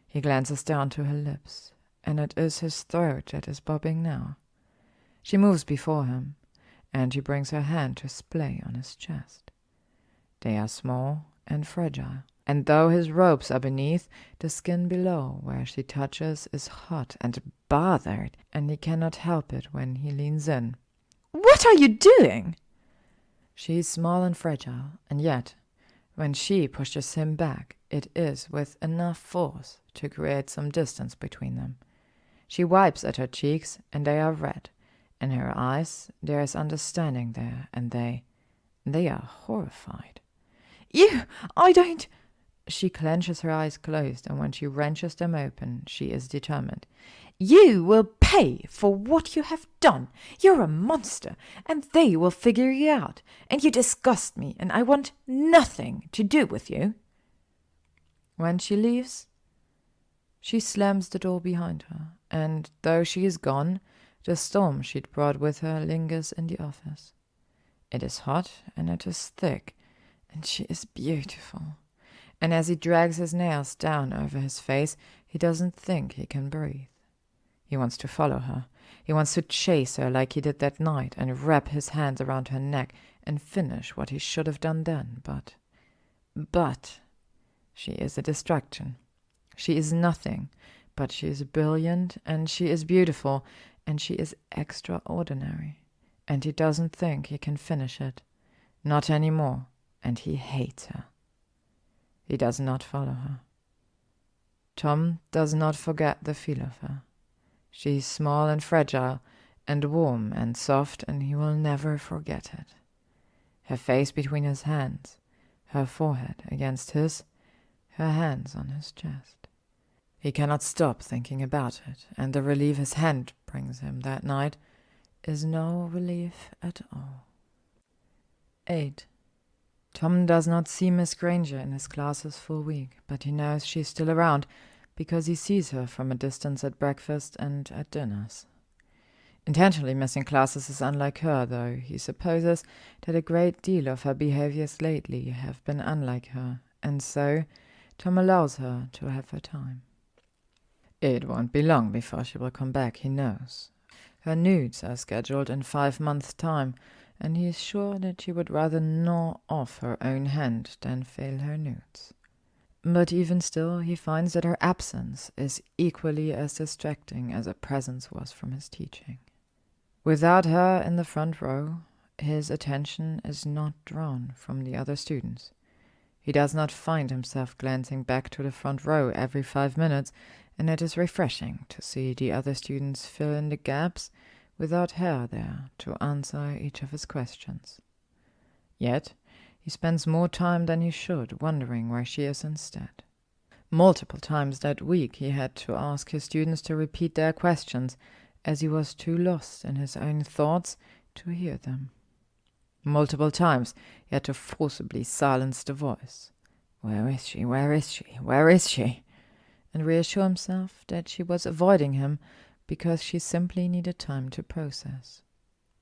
He glances down to her lips, and it is his throat that is bobbing now. She moves before him, and she brings her hand to splay on his chest. They are small and fragile, and though his robes are beneath, the skin below where she touches is hot and bothered, and he cannot help it when he leans in. "What are you doing?" She is small and fragile, and yet, when she pushes him back, it is with enough force to create some distance between them. She wipes at her cheeks, and they are red. In her eyes there is understanding there, and they are horrified. I don't... She clenches her eyes closed, and when she wrenches them open, she is determined. "You will pay for what you have done. You're a monster, and they will figure you out. And you disgust me, and I want nothing to do with you." When she leaves, she slams the door behind her, and though she is gone, the storm she'd brought with her lingers in the office. It is hot, and it is thick, and she is beautiful. And as he drags his nails down over his face, he doesn't think he can breathe. He wants to follow her. He wants to chase her like he did that night and wrap his hands around her neck and finish what he should have done then. But she is a distraction. She is nothing, but she is brilliant, and she is beautiful, and she is extraordinary. And he doesn't think he can finish it. Not anymore, and he hates her. He does not follow her. Tom does not forget the feel of her. She is small and fragile, and warm and soft, and he will never forget it. Her face between his hands, her forehead against his, her hands on his chest. He cannot stop thinking about it, and the relief his hand brings him that night is no relief at all. 8. Tom does not see Miss Granger in his classes for a week, but he knows she is still around because he sees her from a distance at breakfast and at dinners. Intentionally missing classes is unlike her, though he supposes that a great deal of her behaviors lately have been unlike her, and so Tom allows her to have her time. It won't be long before she will come back, he knows. Her nudes are scheduled in 5 months' time, and he is sure that she would rather gnaw off her own hand than fail her nudes. But even still, he finds that her absence is equally as distracting as her presence was from his teaching. Without her in the front row, his attention is not drawn from the other students. He does not find himself glancing back to the front row every 5 minutes, and it is refreshing to see the other students fill in the gaps without her there to answer each of his questions. Yet, he spends more time than he should wondering where she is instead. Multiple times that week he had to ask his students to repeat their questions, as he was too lost in his own thoughts to hear them. Multiple times he had to forcibly silence the voice. "Where is she? Where is she? Where is she?" and reassure himself that she was avoiding him because she simply needed time to process.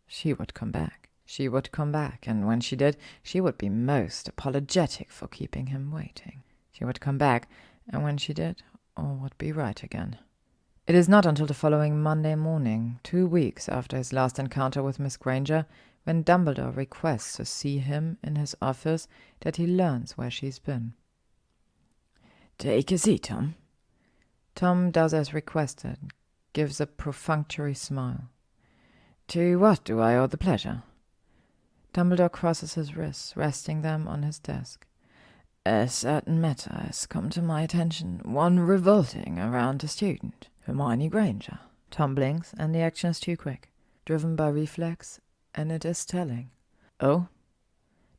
She would come back. She would come back, and when she did, she would be most apologetic for keeping him waiting. She would come back, and when she did, all would be right again. It is not until the following Monday morning, 2 weeks after his last encounter with Miss Granger, when Dumbledore requests to see him in his office, that he learns where she's been. "Take a seat, Tom." Tom does as requested, gives a perfunctory smile. "To what do I owe the pleasure?" Dumbledore crosses his wrists, resting them on his desk. "A certain matter has come to my attention, one revolting around a student, Hermione Granger." Tom blinks, and the action is too quick, driven by reflex, and it is telling. "Oh?"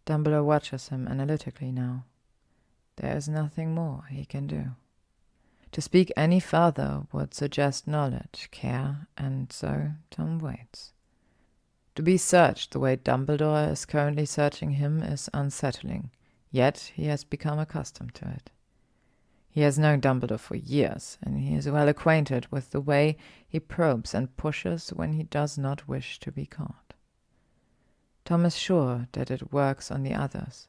Dumbledore watches him analytically now. There is nothing more he can do. To speak any further would suggest knowledge, care, and so Tom waits. To be searched the way Dumbledore is currently searching him is unsettling, yet he has become accustomed to it. He has known Dumbledore for years, and he is well acquainted with the way he probes and pushes when he does not wish to be caught. Tom is sure that it works on the others.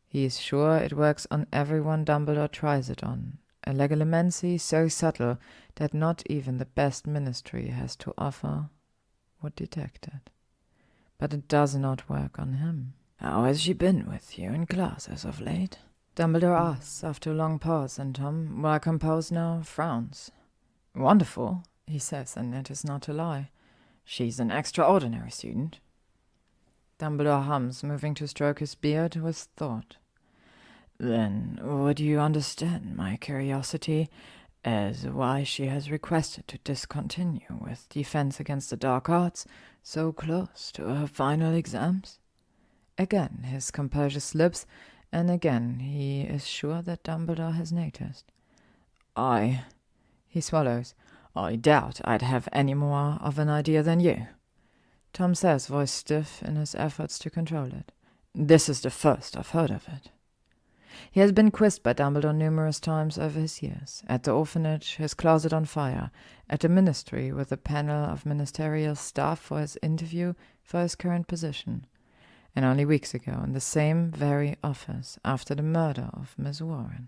He is sure it works on everyone Dumbledore tries it on, a legilimency so subtle that not even the best ministry has to offer would detect it. But it does not work on him. "How has she been with you in class as of late?" Dumbledore asks after a long pause, and Tom, well composed now, frowns. "Wonderful," he says, and it is not a lie. "She's an extraordinary student." Dumbledore hums, moving to stroke his beard with thought. "Then would you understand my curiosity as why she has requested to discontinue with Defense Against the Dark Arts so close to her final exams?" Again his composure slips, and again he is sure that Dumbledore has noticed. He swallows. "I doubt I'd have any more of an idea than you," Tom says, voice stiff in his efforts to control it. "This is the first I've heard of it." He has been quizzed by Dumbledore numerous times over his years. At the orphanage, his closet on fire. At the ministry, with a panel of ministerial staff for his interview for his current position. And only weeks ago, in the same very office, after the murder of Miss Warren.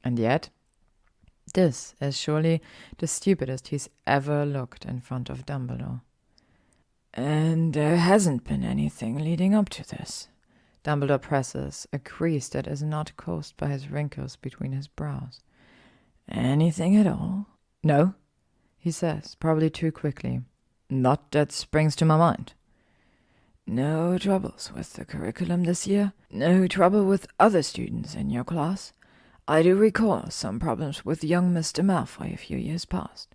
And yet, this is surely the stupidest he's ever looked in front of Dumbledore. "And there hasn't been anything leading up to this?" Dumbledore presses, a crease that is not caused by his wrinkles between his brows. "Anything at all?" "No," he says, probably too quickly. "Not that springs to my mind." "No troubles with the curriculum this year? No trouble with other students in your class? I do recall some problems with young Mr. Malfoy a few years past."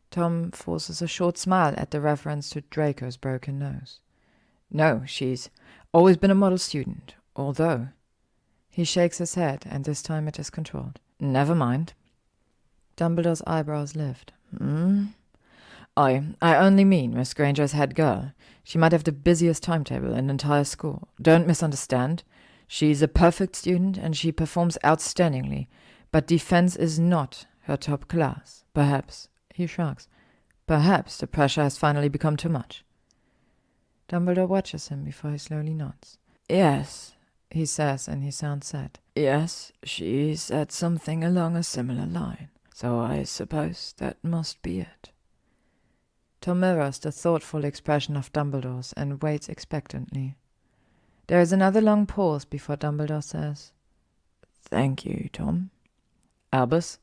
Tom forces a short smile at the reference to Draco's broken nose. "No, she's always been a model student, although—" He shakes his head, and this time it is controlled. "Never mind." Dumbledore's eyebrows lift. I only mean Miss Granger's head girl. She might have the busiest timetable in the entire school. Don't misunderstand. She's a perfect student, and she performs outstandingly. But defense is not her top class. Perhaps," he shrugs, "perhaps the pressure has finally become too much." Dumbledore watches him before he slowly nods. "Yes," he says, and he sounds sad. "Yes, she said something along a similar line. So I suppose that must be it." Tom mirrors the thoughtful expression of Dumbledore's and waits expectantly. There is another long pause before Dumbledore says, "Thank you, Tom." "Albus?"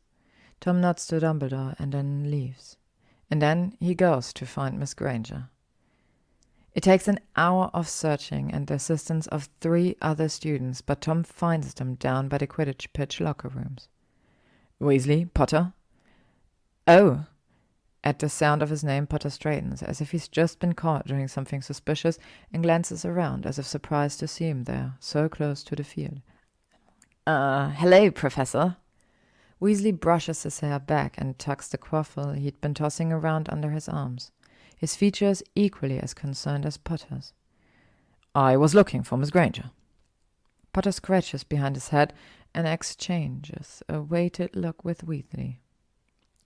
Tom nods to Dumbledore and then leaves. And then he goes to find Miss Granger. It takes an hour of searching and the assistance of 3 other students, but Tom finds them down by the Quidditch pitch locker rooms. "Weasley? Potter?" "Oh!" At the sound of his name, Potter straightens, as if he's just been caught doing something suspicious, and glances around, as if surprised to see him there, so close to the field. Hello, Professor." Weasley brushes his hair back and tucks the quaffle he'd been tossing around under his arms, his features equally as concerned as Potter's. "I was looking for Miss Granger." Potter scratches behind his head and exchanges a weighted look with Weasley.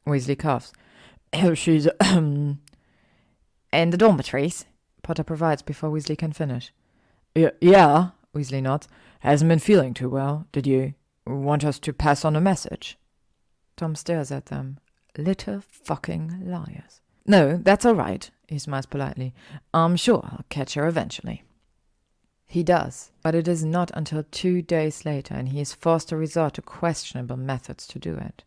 Weasley coughs. "She's, in the dormitories," Potter provides before Weasley can finish. Yeah, Weasley nods. "Hasn't been feeling too well. Did you want us to pass on a message?" Tom stares at them. Little fucking liars. "No, that's all right," he smiles politely. "I'm sure I'll catch her eventually." He does, but it is not until 2 days later, and he is forced to resort to questionable methods to do it.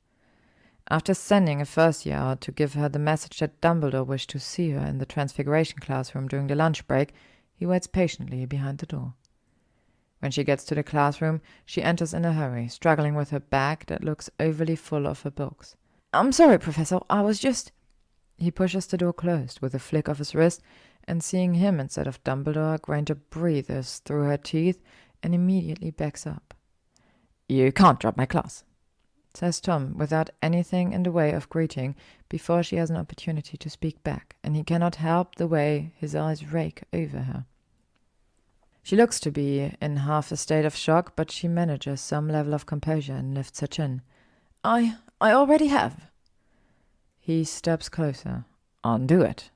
After sending a first-year out to give her the message that Dumbledore wished to see her in the Transfiguration classroom during the lunch break, he waits patiently behind the door. When she gets to the classroom, she enters in a hurry, struggling with her bag that looks overly full of her books. "I'm sorry, Professor, I was just—" He pushes the door closed with a flick of his wrist, and seeing him instead of Dumbledore, Granger breathes through her teeth and immediately backs up. "You can't drop my class." says Tom, without anything in the way of greeting, before she has an opportunity to speak back, and he cannot help the way his eyes rake over her. She looks to be in half a state of shock, but she manages some level of composure and lifts her chin. I already have. He steps closer. Undo it.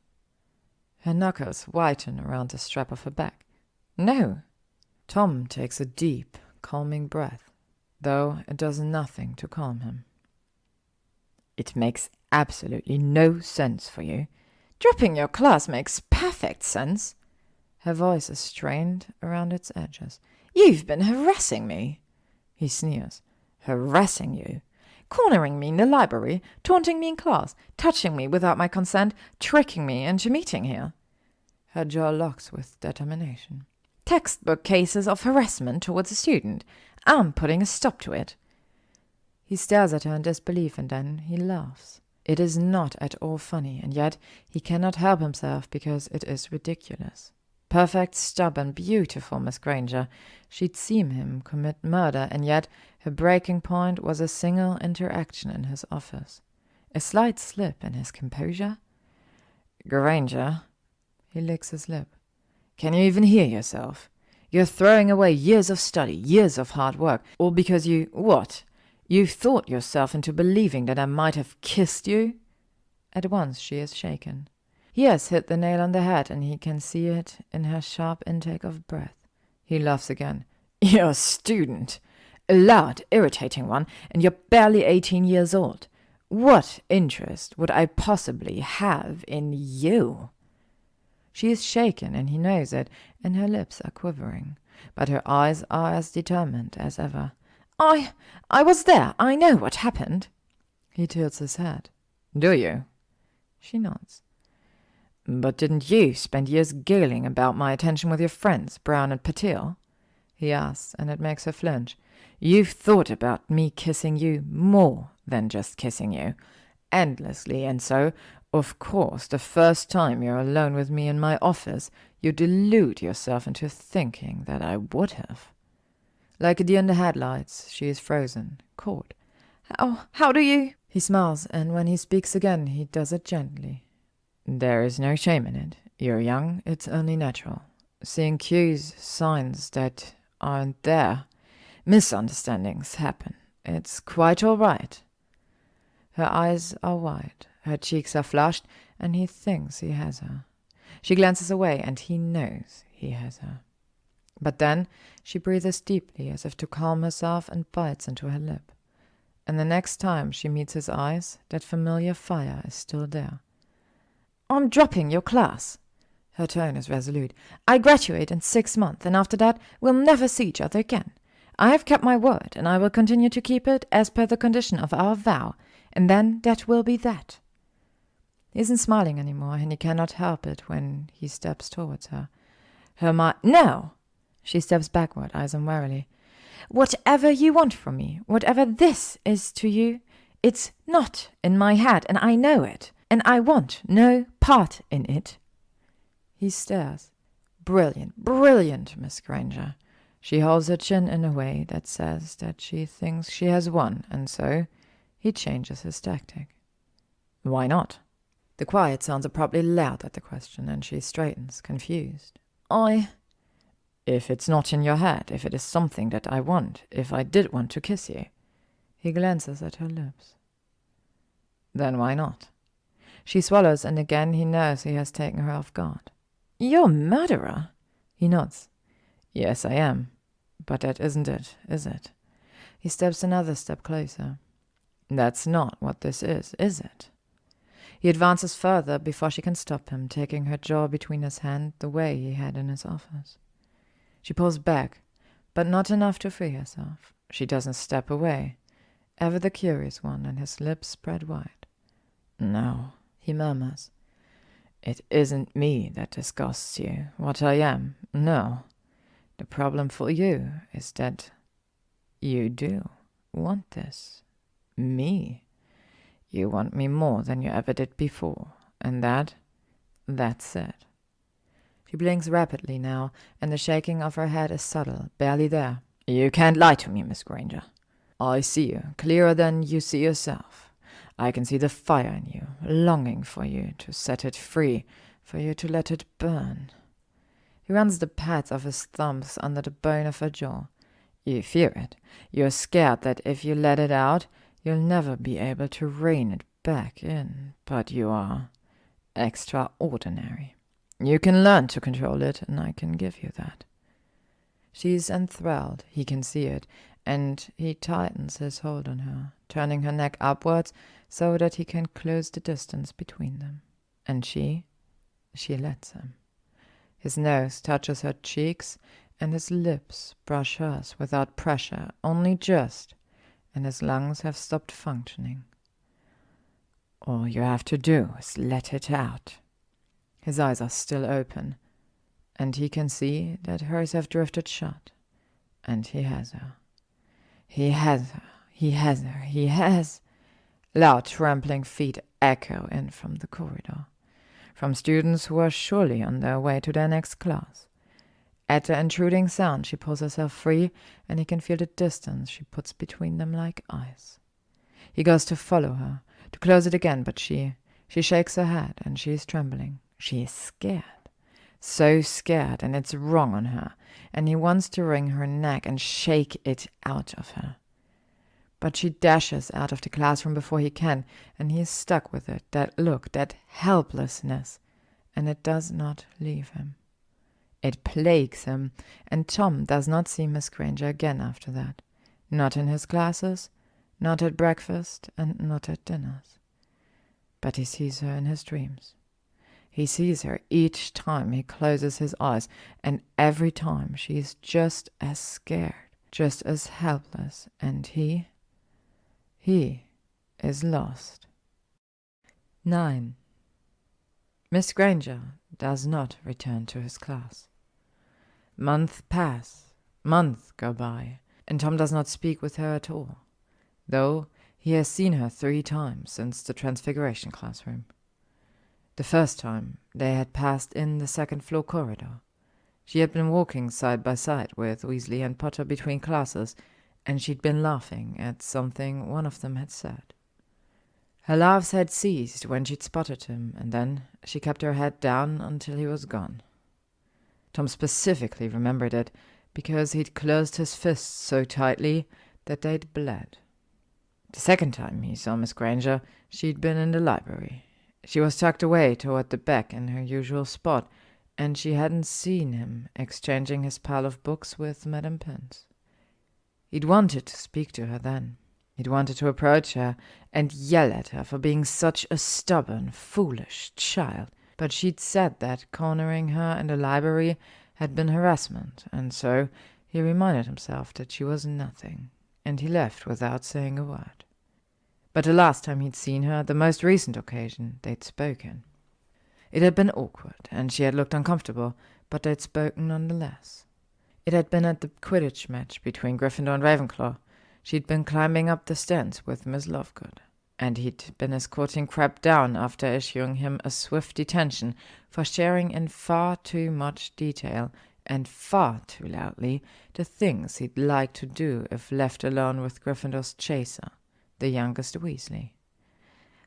Her knuckles whiten around the strap of her bag. No. Tom takes a deep, calming breath, though it does nothing to calm him. It makes absolutely no sense for you. Dropping your class makes perfect sense. Her voice is strained around its edges. You've been harassing me. He sneers. Harassing you? Cornering me in the library, taunting me in class, touching me without my consent, tricking me into meeting here. Her jaw locks with determination. Textbook cases of harassment towards a student. I'm putting a stop to it. He stares at her in disbelief, and then he laughs. It is not at all funny, and yet he cannot help himself because it is ridiculous. Perfect, stubborn, beautiful Miss Granger. She'd seen him commit murder, and yet her breaking point was a single interaction in his office. A slight slip in his composure. Granger. He licks his lip. Can you even hear yourself? You're throwing away years of study, years of hard work, all because you... What? You thought yourself into believing that I might have kissed you? At once she is shaken. He has hit the nail on the head, and he can see it in her sharp intake of breath. He laughs again. You're a student. A loud, irritating one, and you're barely 18 years old. What interest would I possibly have in you? She is shaken, and he knows it, and her lips are quivering, but her eyes are as determined as ever. I was there. I know what happened. He tilts his head. Do you? She nods. But didn't you spend years giggling about my attention with your friends, Brown and Patil? He asks, and it makes her flinch. You've thought about me kissing you more than just kissing you, endlessly, and so, of course, the first time you're alone with me in my office, you delude yourself into thinking that I would have. Like a deer in the headlights, she is frozen, caught. How do you... He smiles, and when he speaks again, he does it gently. There is no shame in it. You're young, it's only natural. Seeing cues, signs that aren't there. Misunderstandings happen. It's quite all right. Her eyes are wide, her cheeks are flushed, and he thinks he has her. She glances away, and he knows he has her. But then she breathes deeply, as if to calm herself, and bites into her lip. And the next time she meets his eyes, that familiar fire is still there. I'm dropping your class. Her tone is resolute. I graduate in 6 months, and after that we'll never see each other again. I have kept my word, and I will continue to keep it as per the condition of our vow, and then that will be that. He isn't smiling anymore, and he cannot help it when he steps towards her. No! She steps backward, eyes him warily. Whatever you want from me, whatever this is to you, it's not in my head, and I know it, and I want no part in it. He stares. Brilliant, brilliant, Miss Granger. She holds her chin in a way that says that she thinks she has won, and so he changes his tactic. Why not? The quiet sounds abruptly loud at the question, and she straightens, confused. If it's not in your head, if it is something that I want, if I did want to kiss you. He glances at her lips. Then why not? She swallows, and again he knows he has taken her off guard. You're a murderer. He nods. Yes, I am. But that isn't it, is it? He steps another step closer. That's not what this is it? He advances further before she can stop him, taking her jaw between his hands the way he had in his office. She pulls back, but not enough to free herself. She doesn't step away, ever the curious one, and his lips spread wide. No, he murmurs. It isn't me that disgusts you, what I am, no. The problem for you is that you do want this. Me. You want me more than you ever did before, and that's it. She blinks rapidly now, and the shaking of her head is subtle, barely there. You can't lie to me, Miss Granger. I see you, clearer than you see yourself. I can see the fire in you, longing for you to set it free, for you to let it burn. He runs the pads of his thumbs under the bone of her jaw. You fear it. You're scared that if you let it out, you'll never be able to rein it back in. But you are extraordinary. You can learn to control it, and I can give you that. She's enthralled, he can see it, and he tightens his hold on her, turning her neck upwards so that he can close the distance between them. And she lets him. His nose touches her cheeks, and his lips brush hers without pressure, only just, and his lungs have stopped functioning. All you have to do is let it out. His eyes are still open, and he can see that hers have drifted shut, and he has her. He has her. He has her. He has. Loud trampling feet echo in from the corridor, from students who are surely on their way to their next class. At the intruding sound, she pulls herself free, and he can feel the distance she puts between them like ice. He goes to follow her, to close it again, but she shakes her head, and she is trembling. She is scared. So scared, and it's wrong on her, and he wants to wring her neck and shake it out of her. But she dashes out of the classroom before he can, and he is stuck with it, that look, that helplessness, and it does not leave him. It plagues him, and Tom does not see Miss Granger again after that. Not in his classes, not at breakfast, and not at dinners. But he sees her in his dreams. He sees her each time he closes his eyes, and every time she is just as scared, just as helpless, and he is lost. 9. Miss Granger does not return to his class. Months pass, months go by, and Tom does not speak with her at all, though he has seen her 3 times since the Transfiguration classroom. The first time, they had passed in the second-floor corridor. She had been walking side by side with Weasley and Potter between classes, and she'd been laughing at something one of them had said. Her laughs had ceased when she'd spotted him, and then she kept her head down until he was gone. Tom specifically remembered it, because he'd closed his fists so tightly that they'd bled. The second time he saw Miss Granger, she'd been in the library. She was tucked away toward the back in her usual spot, and she hadn't seen him exchanging his pile of books with Madame Pince. He'd wanted to speak to her then. He'd wanted to approach her and yell at her for being such a stubborn, foolish child, but she'd said that cornering her in the library had been harassment, and so he reminded himself that she was nothing, and he left without saying a word. But the last time he'd seen her, the most recent occasion, they'd spoken. It had been awkward, and she had looked uncomfortable, but they'd spoken nonetheless. It had been at the Quidditch match between Gryffindor and Ravenclaw. She'd been climbing up the stairs with Miss Lovegood, and he'd been escorting Crabbe down after issuing him a swift detention for sharing in far too much detail and far too loudly the things he'd like to do if left alone with Gryffindor's chaser, the youngest Weasley.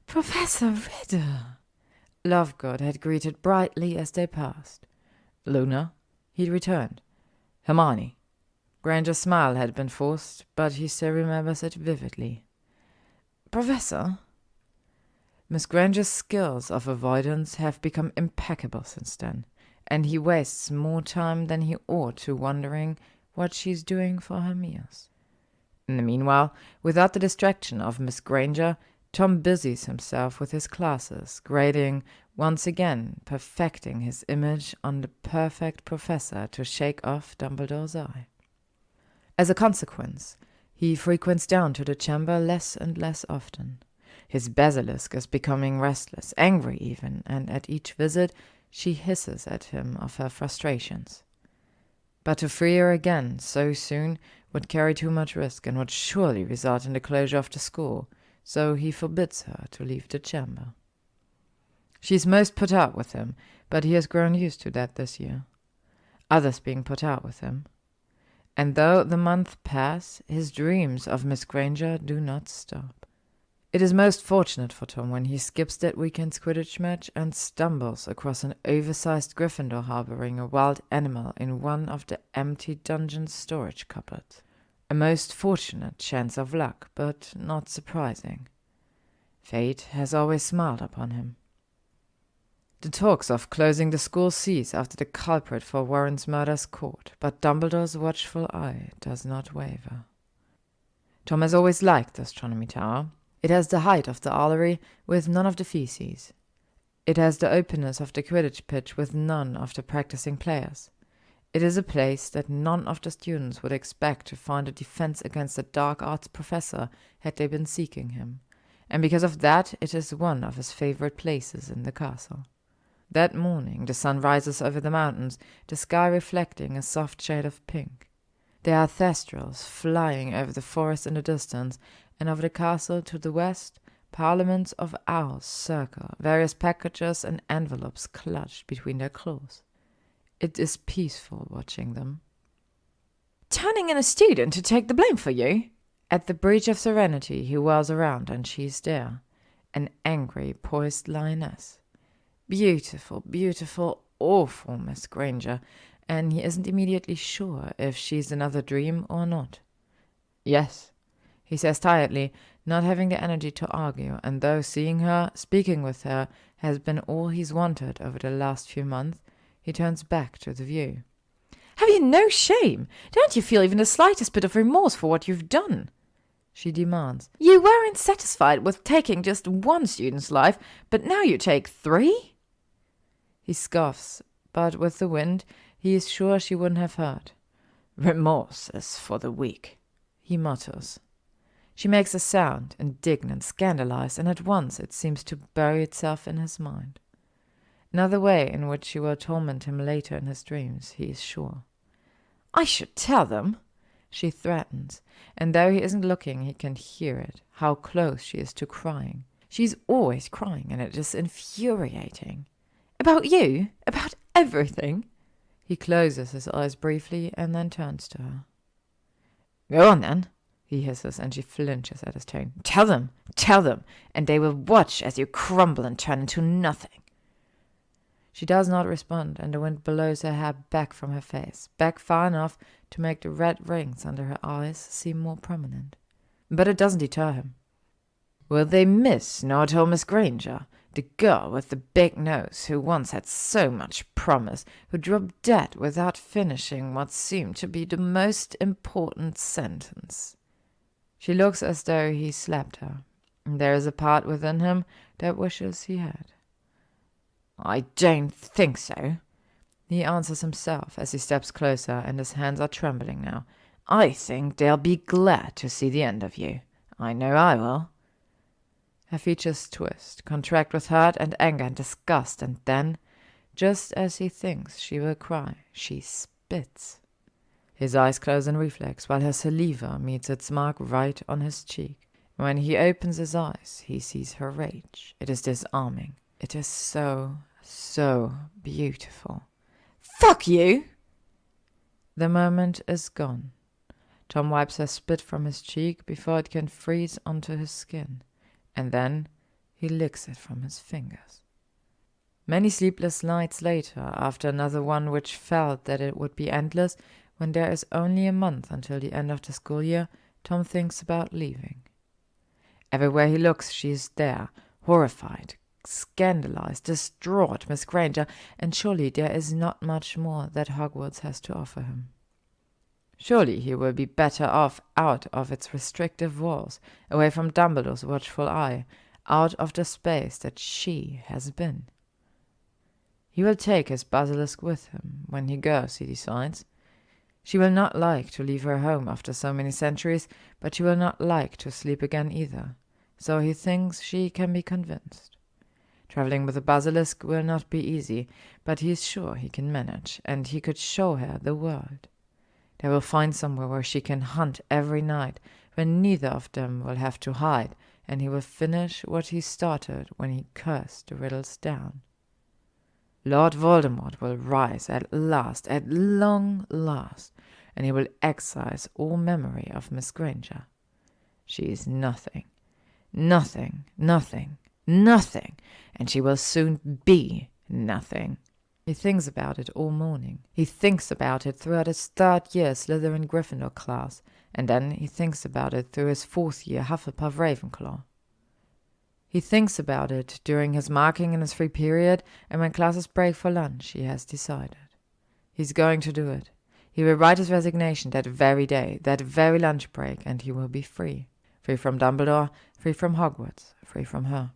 "Professor Riddle!" Lovegood had greeted brightly as they passed. "Luna?" he'd returned. "Hermione." Granger's smile had been forced, but he still remembers it vividly. "Professor?" Miss Granger's skills of avoidance have become impeccable since then, and he wastes more time than he ought to wondering what she's doing for her meals. In the meanwhile, without the distraction of Miss Granger, Tom busies himself with his classes, grading, once again perfecting his image on the perfect professor to shake off Dumbledore's eye. As a consequence, he frequents down to the chamber less and less often. His basilisk is becoming restless, angry even, and at each visit she hisses at him of her frustrations. But to free her again so soon would carry too much risk and would surely result in the closure of the school, so he forbids her to leave the chamber. She's most put out with him, but he has grown used to that this year. Others being put out with him. And though the months pass, his dreams of Miss Granger do not stop. It is most fortunate for Tom when he skips that weekend's Quidditch match and stumbles across an oversized Gryffindor harboring a wild animal in one of the empty dungeon's storage cupboards. A most fortunate chance of luck, but not surprising. Fate has always smiled upon him. The talks of closing the school cease after the culprit for Warren's murder's caught, but Dumbledore's watchful eye does not waver. Tom has always liked the astronomy tower. It has the height of the Owlery with none of the feces. It has the openness of the Quidditch pitch with none of the practicing players. It is a place that none of the students would expect to find a defense against a dark arts professor had they been seeking him, and because of that it is one of his favorite places in the castle. That morning the sun rises over the mountains, the sky reflecting a soft shade of pink. There are thestrals flying over the forest in the distance, and over the castle to the west, parliaments of owls circle, various packages and envelopes clutched between their claws. It is peaceful watching them. Turning in a student to take the blame for you? At the breach of serenity he whirls around, and she's there, an angry, poised lioness. Beautiful, beautiful, awful Miss Granger, and he isn't immediately sure if she's another dream or not. Yes, he says tiredly, not having the energy to argue, and though seeing her, speaking with her, has been all he's wanted over the last few months, he turns back to the view. Have you no shame? Don't you feel even the slightest bit of remorse for what you've done? She demands. You weren't satisfied with taking just one student's life, but now you take 3? He scoffs, but with the wind, he is sure she wouldn't have heard. Remorse is for the weak, he mutters. She makes a sound, indignant, scandalized, and at once it seems to bury itself in his mind. Another way in which she will torment him later in his dreams, he is sure. I should tell them, she threatens, and though he isn't looking, he can hear it, how close she is to crying. She's always crying, and it is infuriating. About you? About everything? He closes his eyes briefly and then turns to her. Go on, then, he hisses, and she flinches at his tone. Tell them, and they will watch as you crumble and turn into nothing. She does not respond, and the wind blows her hair back from her face, back far enough to make the red rings under her eyes seem more prominent. But it doesn't deter him. Will they miss not old Miss Granger, the girl with the big nose who once had so much promise, who dropped dead without finishing what seemed to be the most important sentence? She looks as though he slapped her. There is a part within him that wishes he had. I don't think so, he answers himself as he steps closer, and his hands are trembling now. I think they'll be glad to see the end of you. I know I will. Her features twist, contract with hurt and anger and disgust, and then, just as he thinks she will cry, she spits. His eyes close in reflex, while her saliva meets its mark right on his cheek. When he opens his eyes, he sees her rage. It is disarming. It is so, so beautiful. Fuck you! The moment is gone. Tom wipes her spit from his cheek before it can freeze onto his skin, and then he licks it from his fingers. Many sleepless nights later, after another one which felt that it would be endless, when there is only a month until the end of the school year, Tom thinks about leaving. Everywhere he looks, she is there, horrified, scandalized, distraught Miss Granger, and surely there is not much more that Hogwarts has to offer him. Surely he will be better off out of its restrictive walls, away from Dumbledore's watchful eye, out of the space that she has been. He will take his basilisk with him when he goes, he decides. She will not like to leave her home after so many centuries, but she will not like to sleep again either, so he thinks she can be convinced. Travelling with a basilisk will not be easy, but he is sure he can manage, and he could show her the world. They will find somewhere where she can hunt every night, where neither of them will have to hide, and he will finish what he started when he cursed the Riddles down. Lord Voldemort will rise at last, at long last, and he will excise all memory of Miss Granger. She is nothing, nothing, nothing, nothing, and she will soon be nothing. He thinks about it all morning. He thinks about it throughout his 3rd year Slytherin Gryffindor class, and then he thinks about it through his 4th year Hufflepuff Ravenclaw. He thinks about it during his marking in his free period, and when classes break for lunch, he has decided. He's going to do it. He will write his resignation that very day, that very lunch break, and he will be free. Free from Dumbledore, free from Hogwarts, free from her.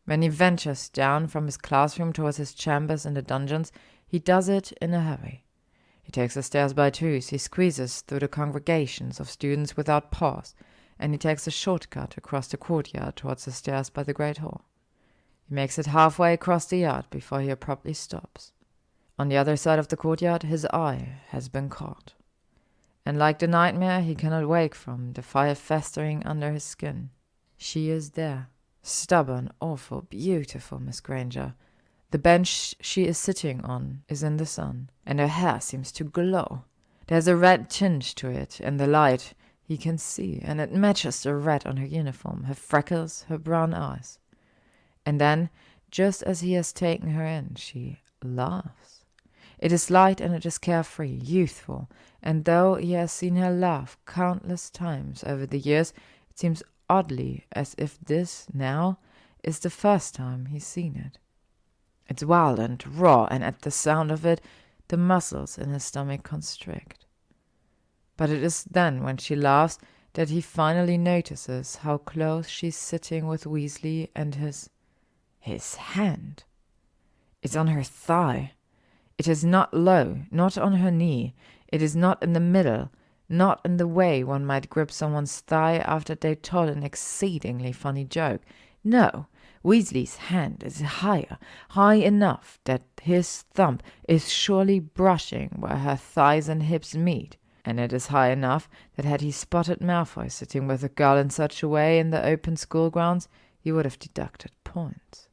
When he ventures down from his classroom towards his chambers in the dungeons, he does it in a hurry. He takes the stairs by twos, he squeezes through the congregations of students without pause, and he takes a shortcut across the courtyard towards the stairs by the Great Hall. He makes it halfway across the yard before he abruptly stops. On the other side of the courtyard, his eye has been caught. And like the nightmare he cannot wake from, the fire festering under his skin. She is there. Stubborn, awful, beautiful Miss Granger. The bench she is sitting on is in the sun, and her hair seems to glow. There's a red tinge to it in the light he can see, and it matches the red on her uniform, her freckles, her brown eyes. And then, just as he has taken her in, she laughs. It is light and it is carefree, youthful, and though he has seen her laugh countless times over the years, it seems oddly as if this, now, is the first time he's seen it. It's wild and raw, and at the sound of it, the muscles in his stomach constrict. But it is then, when she laughs, that he finally notices how close she's sitting with Weasley, and his hand. It's on her thigh. It is not low, not on her knee. It is not in the middle, not in the way one might grip someone's thigh after they told an exceedingly funny joke. No, Weasley's hand is higher, high enough that his thumb is surely brushing where her thighs and hips meet, and it is high enough that had he spotted Malfoy sitting with a girl in such a way in the open school grounds, he would have deducted points.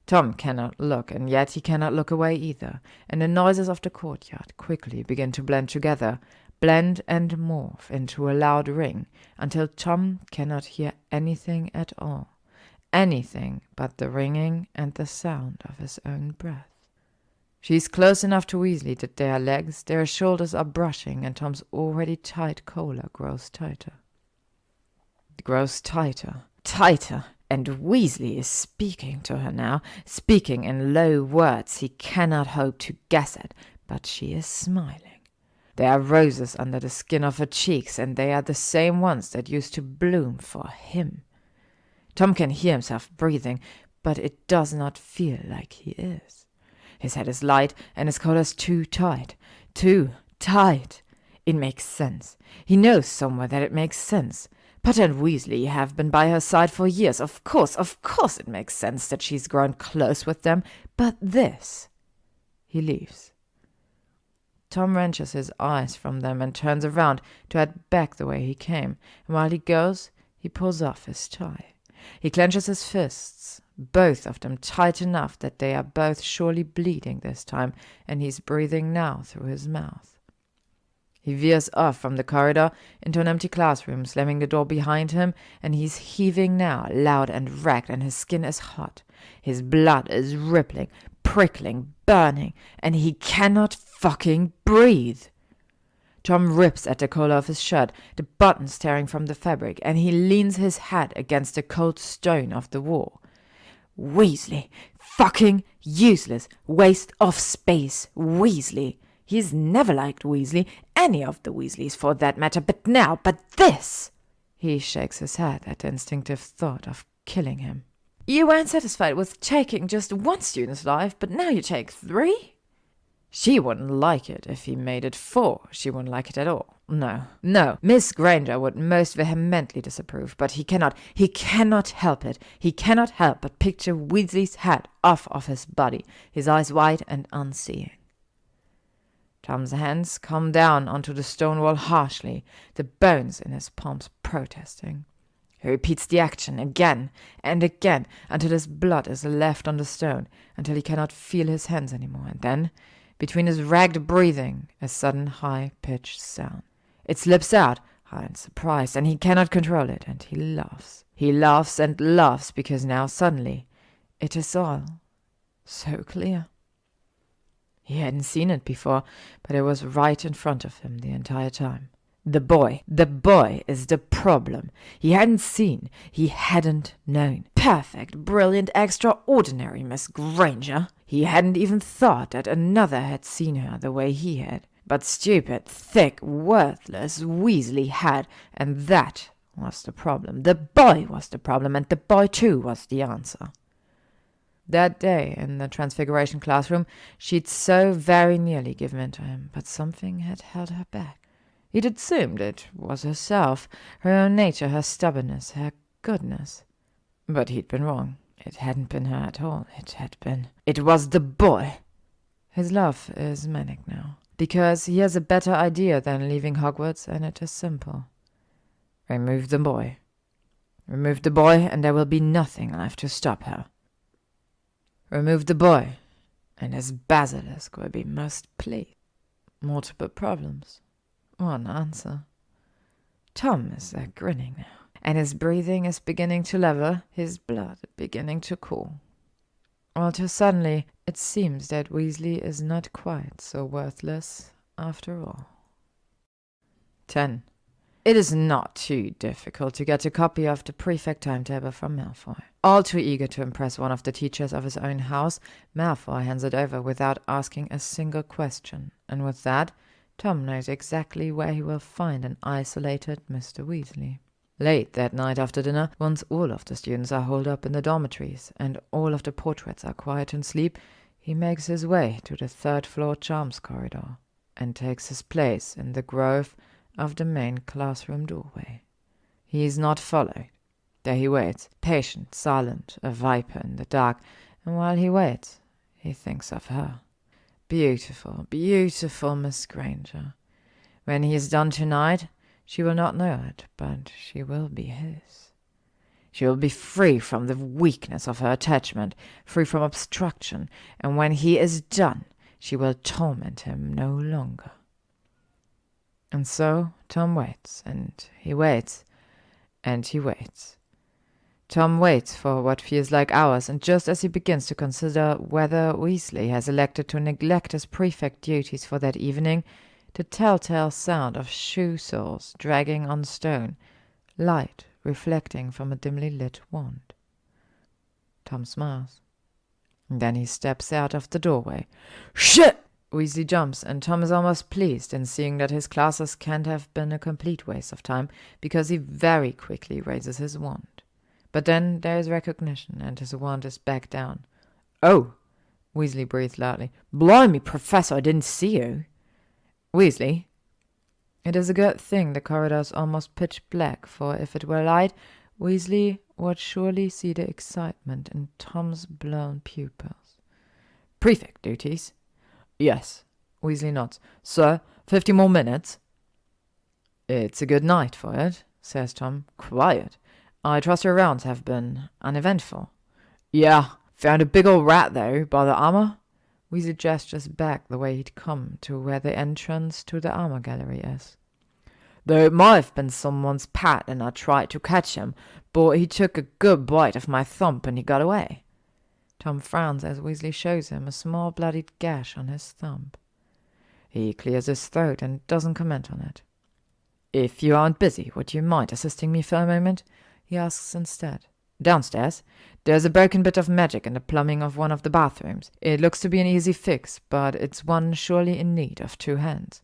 Tom cannot look, and yet he cannot look away either, and the noises of the courtyard quickly begin to blend together, blend and morph into a loud ring, until Tom cannot hear anything at all, anything but the ringing and the sound of his own breath. She is close enough to Weasley that their legs, their shoulders are brushing, and Tom's already tight collar grows tighter. It grows tighter, tighter, and Weasley is speaking to her now, speaking in low words he cannot hope to guess at, but she is smiling. There are roses under the skin of her cheeks, and they are the same ones that used to bloom for him. Tom can hear himself breathing, but it does not feel like he is. His head is light, and his collar's too tight. Too tight. It makes sense. He knows somewhere that it makes sense. Potter and Weasley have been by her side for years. Of course it makes sense that she's grown close with them. But this... He leaves. Tom wrenches his eyes from them and turns around to head back the way he came. And while he goes, he pulls off his tie. He clenches his fists, both of them tight enough that they are both surely bleeding this time, and he's breathing now through his mouth. He veers off from the corridor into an empty classroom, slamming the door behind him, and he's heaving now, loud and ragged, and his skin is hot. His blood is rippling, prickling, burning, and he cannot fucking breathe. Tom rips at the collar of his shirt, the buttons tearing from the fabric, and he leans his head against the cold stone of the wall. Weasley! Fucking useless! Waste of space! Weasley! He's never liked Weasley, any of the Weasleys for that matter, but this! He shakes his head at the instinctive thought of killing him. You weren't satisfied with taking just one student's life, but now you take 3? She wouldn't like it if he made it 4. She wouldn't like it at all. No. Miss Granger would most vehemently disapprove, but he cannot help it. He cannot help but picture Weasley's head off of his body, his eyes wide and unseeing. Tom's hands come down onto the stone wall harshly, the bones in his palms protesting. He repeats the action again and again until his blood is left on the stone, until he cannot feel his hands anymore, and then, between his ragged breathing, a sudden high-pitched sound. It slips out, high in surprise, and he cannot control it, and he laughs. He laughs and laughs, because now suddenly it is all so clear. He hadn't seen it before, but it was right in front of him the entire time. The boy is the problem. He hadn't seen, he hadn't known. Perfect, brilliant, extraordinary Miss Granger. He hadn't even thought that another had seen her the way he had. But stupid, thick, worthless Weasley had, and that was the problem. The boy was the problem, and the boy too was the answer. That day in the Transfiguration classroom, she'd so very nearly given in to him, but something had held her back. He'd assumed it was herself, her own nature, her stubbornness, her goodness. But he'd been wrong. It hadn't been her at all. It was the boy. His love is manic now, because he has a better idea than leaving Hogwarts, and it is simple. Remove the boy. Remove the boy, and there will be nothing left to stop her. Remove the boy, and his basilisk will be most pleased. Multiple problems. One answer. Tom is there grinning now, and his breathing is beginning to level, his blood beginning to cool. All too suddenly, it seems that Weasley is not quite so worthless after all. 10. It is not too difficult to get a copy of the prefect timetable from Malfoy. All too eager to impress one of the teachers of his own house, Malfoy hands it over without asking a single question, and with that, Tom knows exactly where he will find an isolated Mr. Weasley. Late that night after dinner, once all of the students are holed up in the dormitories and all of the portraits are quiet in sleep, he makes his way to the third-floor charms corridor and takes his place in the grove of the main classroom doorway. He is not followed. There he waits, patient, silent, a viper in the dark, and while he waits, he thinks of her. Beautiful, beautiful Miss Granger. When he is done tonight, she will not know it, but she will be his. She will be free from the weakness of her attachment, free from obstruction, and when he is done, she will torment him no longer. And so Tom waits, and he waits, and he waits. Tom waits for what feels like hours, and just as he begins to consider whether Weasley has elected to neglect his prefect duties for that evening, the telltale sound of shoe soles dragging on stone, light reflecting from a dimly lit wand. Tom smiles. Then he steps out of the doorway. Shit! Weasley jumps, and Tom is almost pleased in seeing that his classes can't have been a complete waste of time, because he very quickly raises his wand. But then there is recognition, and his wand is back down. Oh! Weasley breathed loudly. Blimey, Professor, I didn't see you. Weasley? It is a good thing the corridor is almost pitch black, for if it were light, Weasley would surely see the excitement in Tom's blown pupils. Prefect duties? Yes. Weasley nods. Sir, 50 more minutes. It's a good night for it, says Tom. Quiet. I trust your rounds have been uneventful. Yeah, found a big old rat, though, by the armor. Weasley gestures back the way he'd come to where the entrance to the armor gallery is. Though it might have been someone's pet, and I tried to catch him, but he took a good bite of my thumb and he got away. Tom frowns as Weasley shows him a small bloodied gash on his thumb. He clears his throat and doesn't comment on it. If you aren't busy, would you mind assisting me for a moment? He asks instead. Downstairs, there's a broken bit of magic in the plumbing of one of the bathrooms. It looks to be an easy fix, but it's one surely in need of 2 hands.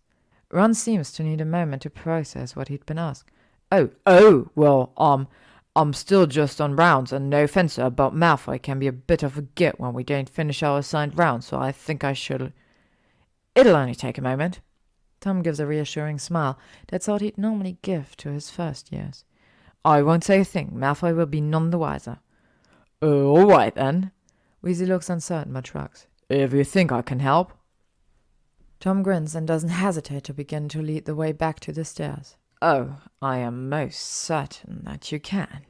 Ron seems to need a moment to process what he'd been asked. Well, I'm still just on rounds, and no offense, sir, but Malfoy can be a bit of a git when we don't finish our assigned rounds, so I think I should... It'll only take a moment. Tom gives a reassuring smile. That's what he'd normally give to his first years. I won't say a thing. Malfoy will be none the wiser. All right, then. Weasley looks uncertain but shrugs. If you think I can help. Tom grins and doesn't hesitate to begin to lead the way back to the stairs. Oh, I am most certain that you can.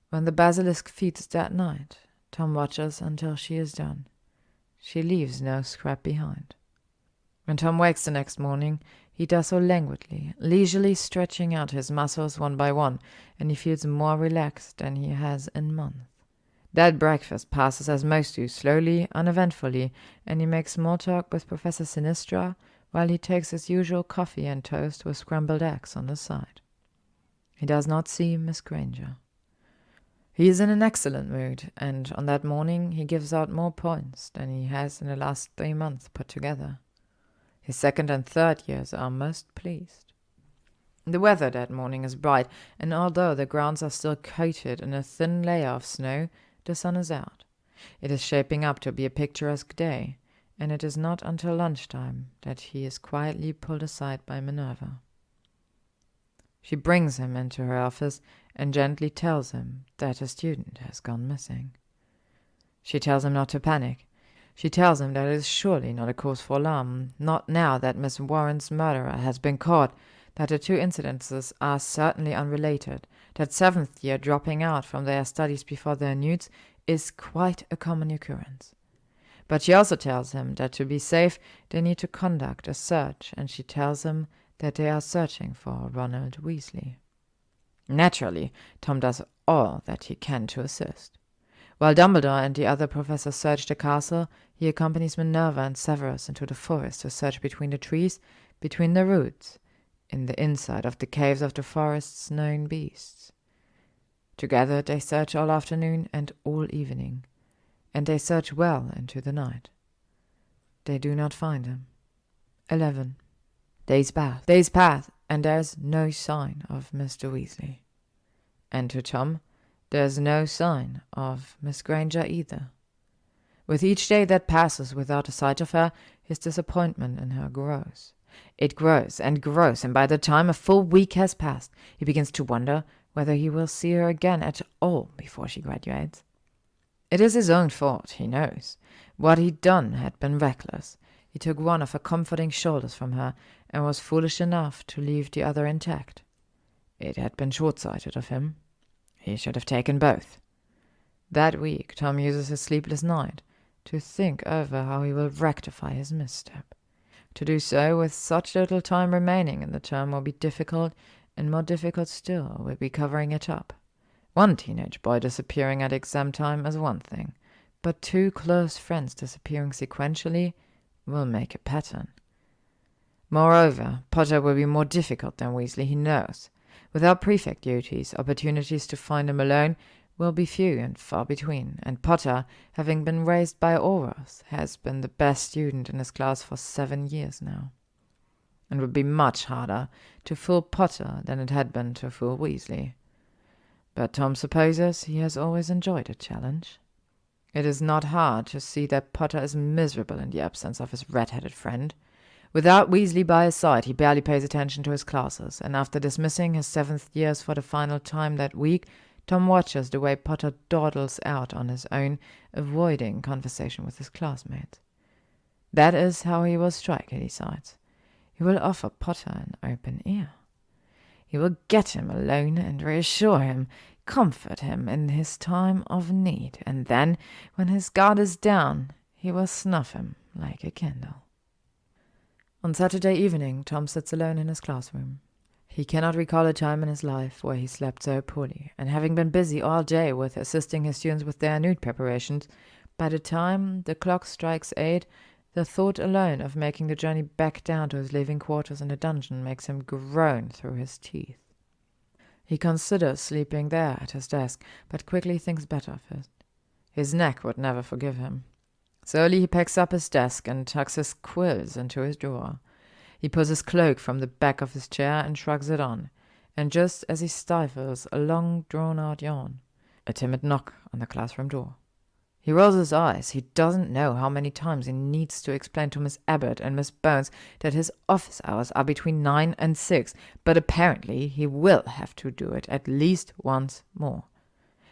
When the basilisk feeds that night, Tom watches until she is done. She leaves no scrap behind. When Tom wakes the next morning, he does so languidly, leisurely stretching out his muscles one by one, and he feels more relaxed than he has in months. That breakfast passes as most do, slowly, uneventfully, and he makes small talk with Professor Sinistra while he takes his usual coffee and toast with scrambled eggs on the side. He does not see Miss Granger. He is in an excellent mood, and on that morning he gives out more points than he has in the last 3 months put together. His second and third years are most pleased. The weather that morning is bright, and although the grounds are still coated in a thin layer of snow, the sun is out. It is shaping up to be a picturesque day, and it is not until lunchtime that he is quietly pulled aside by Minerva. She brings him into her office and gently tells him that a student has gone missing. She tells him not to panic. She tells him that it is surely not a cause for alarm, not now that Miss Warren's murderer has been caught, that the two incidences are certainly unrelated, that seventh year dropping out from their studies before their newts is quite a common occurrence. But she also tells him that to be safe they need to conduct a search, and she tells him that they are searching for Ronald Weasley. Naturally, Tom does all that he can to assist. While Dumbledore and the other professors search the castle, he accompanies Minerva and Severus into the forest to search between the trees, between the roots, in the inside of the caves of the forest's known beasts. Together they search all afternoon and all evening, and they search well into the night. They do not find him. 11. Days pass, and there's no sign of Mr. Weasley. And to Tom, there's no sign of Miss Granger either. With each day that passes without a sight of her, his disappointment in her grows. It grows and grows, and by the time a full week has passed, he begins to wonder whether he will see her again at all before she graduates. It is his own fault, he knows. What he'd done had been reckless. He took one of her comforting shoulders from her, and was foolish enough to leave the other intact. It had been short-sighted of him. He should have taken both. That week Tom uses his sleepless night to think over how he will rectify his misstep. To do so with such little time remaining in the term will be difficult, and more difficult still will be covering it up. One teenage boy disappearing at exam time is one thing, but two close friends disappearing sequentially will make a pattern. Moreover, Potter will be more difficult than Weasley, he knows. Without prefect duties, opportunities to find him alone will be few and far between, and Potter, having been raised by Aurors, has been the best student in his class for 7 years now. It would be much harder to fool Potter than it had been to fool Weasley. But Tom supposes he has always enjoyed a challenge. It is not hard to see that Potter is miserable in the absence of his red-headed friend. Without Weasley by his side, he barely pays attention to his classes, and after dismissing his 7th years for the final time that week, Tom watches the way Potter dawdles out on his own, avoiding conversation with his classmates. That is how he will strike, he decides. He will offer Potter an open ear. He will get him alone and reassure him, comfort him in his time of need, and then, when his guard is down, he will snuff him like a candle. On Saturday evening, Tom sits alone in his classroom. He cannot recall a time in his life where he slept so poorly, and having been busy all day with assisting his students with their nude preparations, by the time the clock strikes 8, the thought alone of making the journey back down to his living quarters in the dungeon makes him groan through his teeth. He considers sleeping there at his desk, but quickly thinks better of it. His neck would never forgive him. Slowly he picks up his desk and tucks his quills into his drawer. He pulls his cloak from the back of his chair and shrugs it on, and just as he stifles a long drawn-out yawn, a timid knock on the classroom door. He rolls his eyes. He doesn't know how many times he needs to explain to Miss Abbott and Miss Bones that his office hours are between 9 and 6, but apparently he will have to do it at least once more.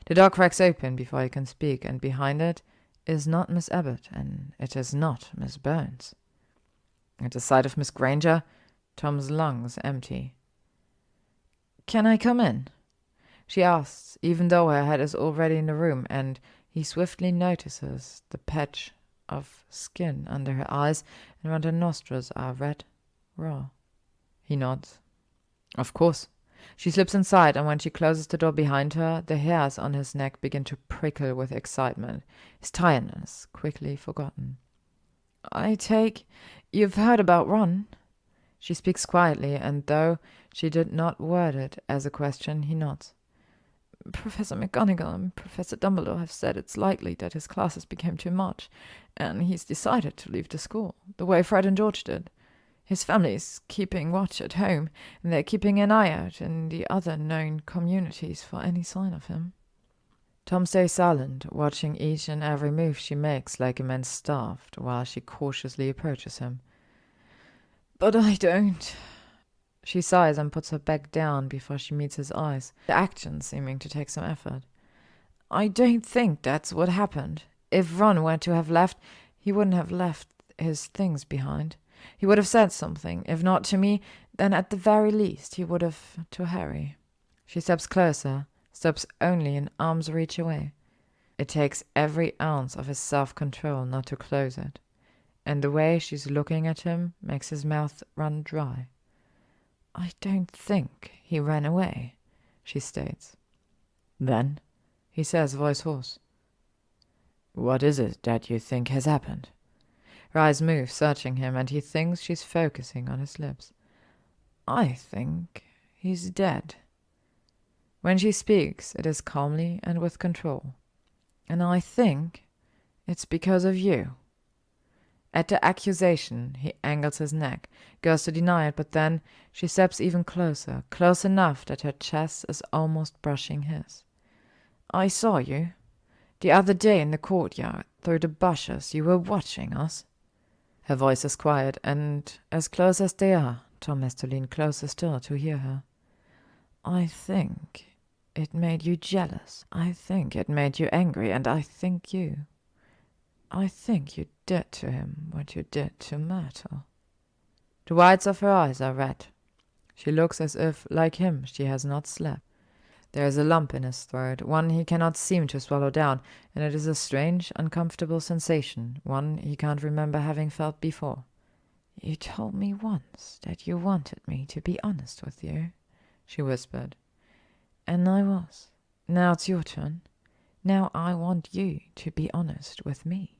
The door cracks open before he can speak, and behind it is not Miss Abbott, and it is not Miss Bones. At the sight of Miss Granger, Tom's lungs empty. "Can I come in?" she asks, even though her head is already in the room, and he swiftly notices the patch of skin under her eyes, and around her nostrils are red, raw. He nods. Of course. She slips inside, and when she closes the door behind her, the hairs on his neck begin to prickle with excitement, his tiredness quickly forgotten. I take you've heard about Ron? She speaks quietly, and though she did not word it as a question, he nods. Professor McGonagall and Professor Dumbledore have said it's likely that his classes became too much, and he's decided to leave the school, the way Fred and George did. His family's keeping watch at home, and they're keeping an eye out in the other known communities for any sign of him. Tom stays silent, watching each and every move she makes like a man starved, while she cautiously approaches him. But I don't. She sighs and puts her back down before she meets his eyes, the action seeming to take some effort. I don't think that's what happened. If Ron were to have left, he wouldn't have left his things behind. He would have said something, if not to me, then at the very least he would have to Harry. She steps closer, stops only an arm's reach away. It takes every ounce of his self-control not to close it, and the way she's looking at him makes his mouth run dry. I don't think he ran away, she states. Then, he says, voice hoarse. What is it that you think has happened? Her eyes move, searching him, and he thinks she's focusing on his lips. I think he's dead. When she speaks, it is calmly and with control. And I think it's because of you. At the accusation, he angles his neck, goes to deny it, but then she steps even closer, close enough that her chest is almost brushing his. I saw you. The other day in the courtyard, through the bushes, you were watching us. Her voice is quiet, and as close as they are, Tom has to lean closer still to hear her. I think it made you jealous. I think it made you angry, and I think you did to him what you did to Myrtle. The whites of her eyes are red. She looks as if, like him, she has not slept. There is a lump in his throat, one he cannot seem to swallow down, and it is a strange, uncomfortable sensation, one he can't remember having felt before. You told me once that you wanted me to be honest with you, she whispered. And I was. Now it's your turn. Now I want you to be honest with me.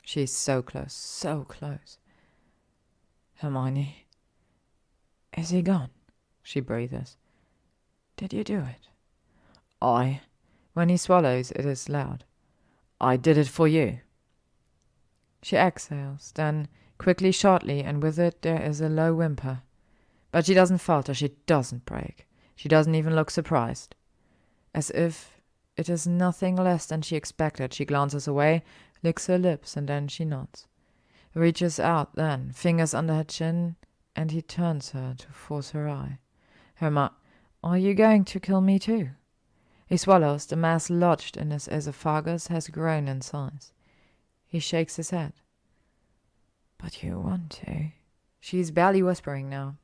She is so close, so close. Hermione, is he gone? She breathes. Did you do it? I. When he swallows, it is loud. I did it for you. She exhales, then quickly, shortly, and with it there is a low whimper. But she doesn't falter, she doesn't break. She doesn't even look surprised. As if it is nothing less than she expected, she glances away, licks her lips, and then she nods. Reaches out then, fingers under her chin, and he turns her to force her eye. Are you going to kill me too? He swallows. The mass lodged in his esophagus has grown in size. He shakes his head. But you want to. She's barely whispering now.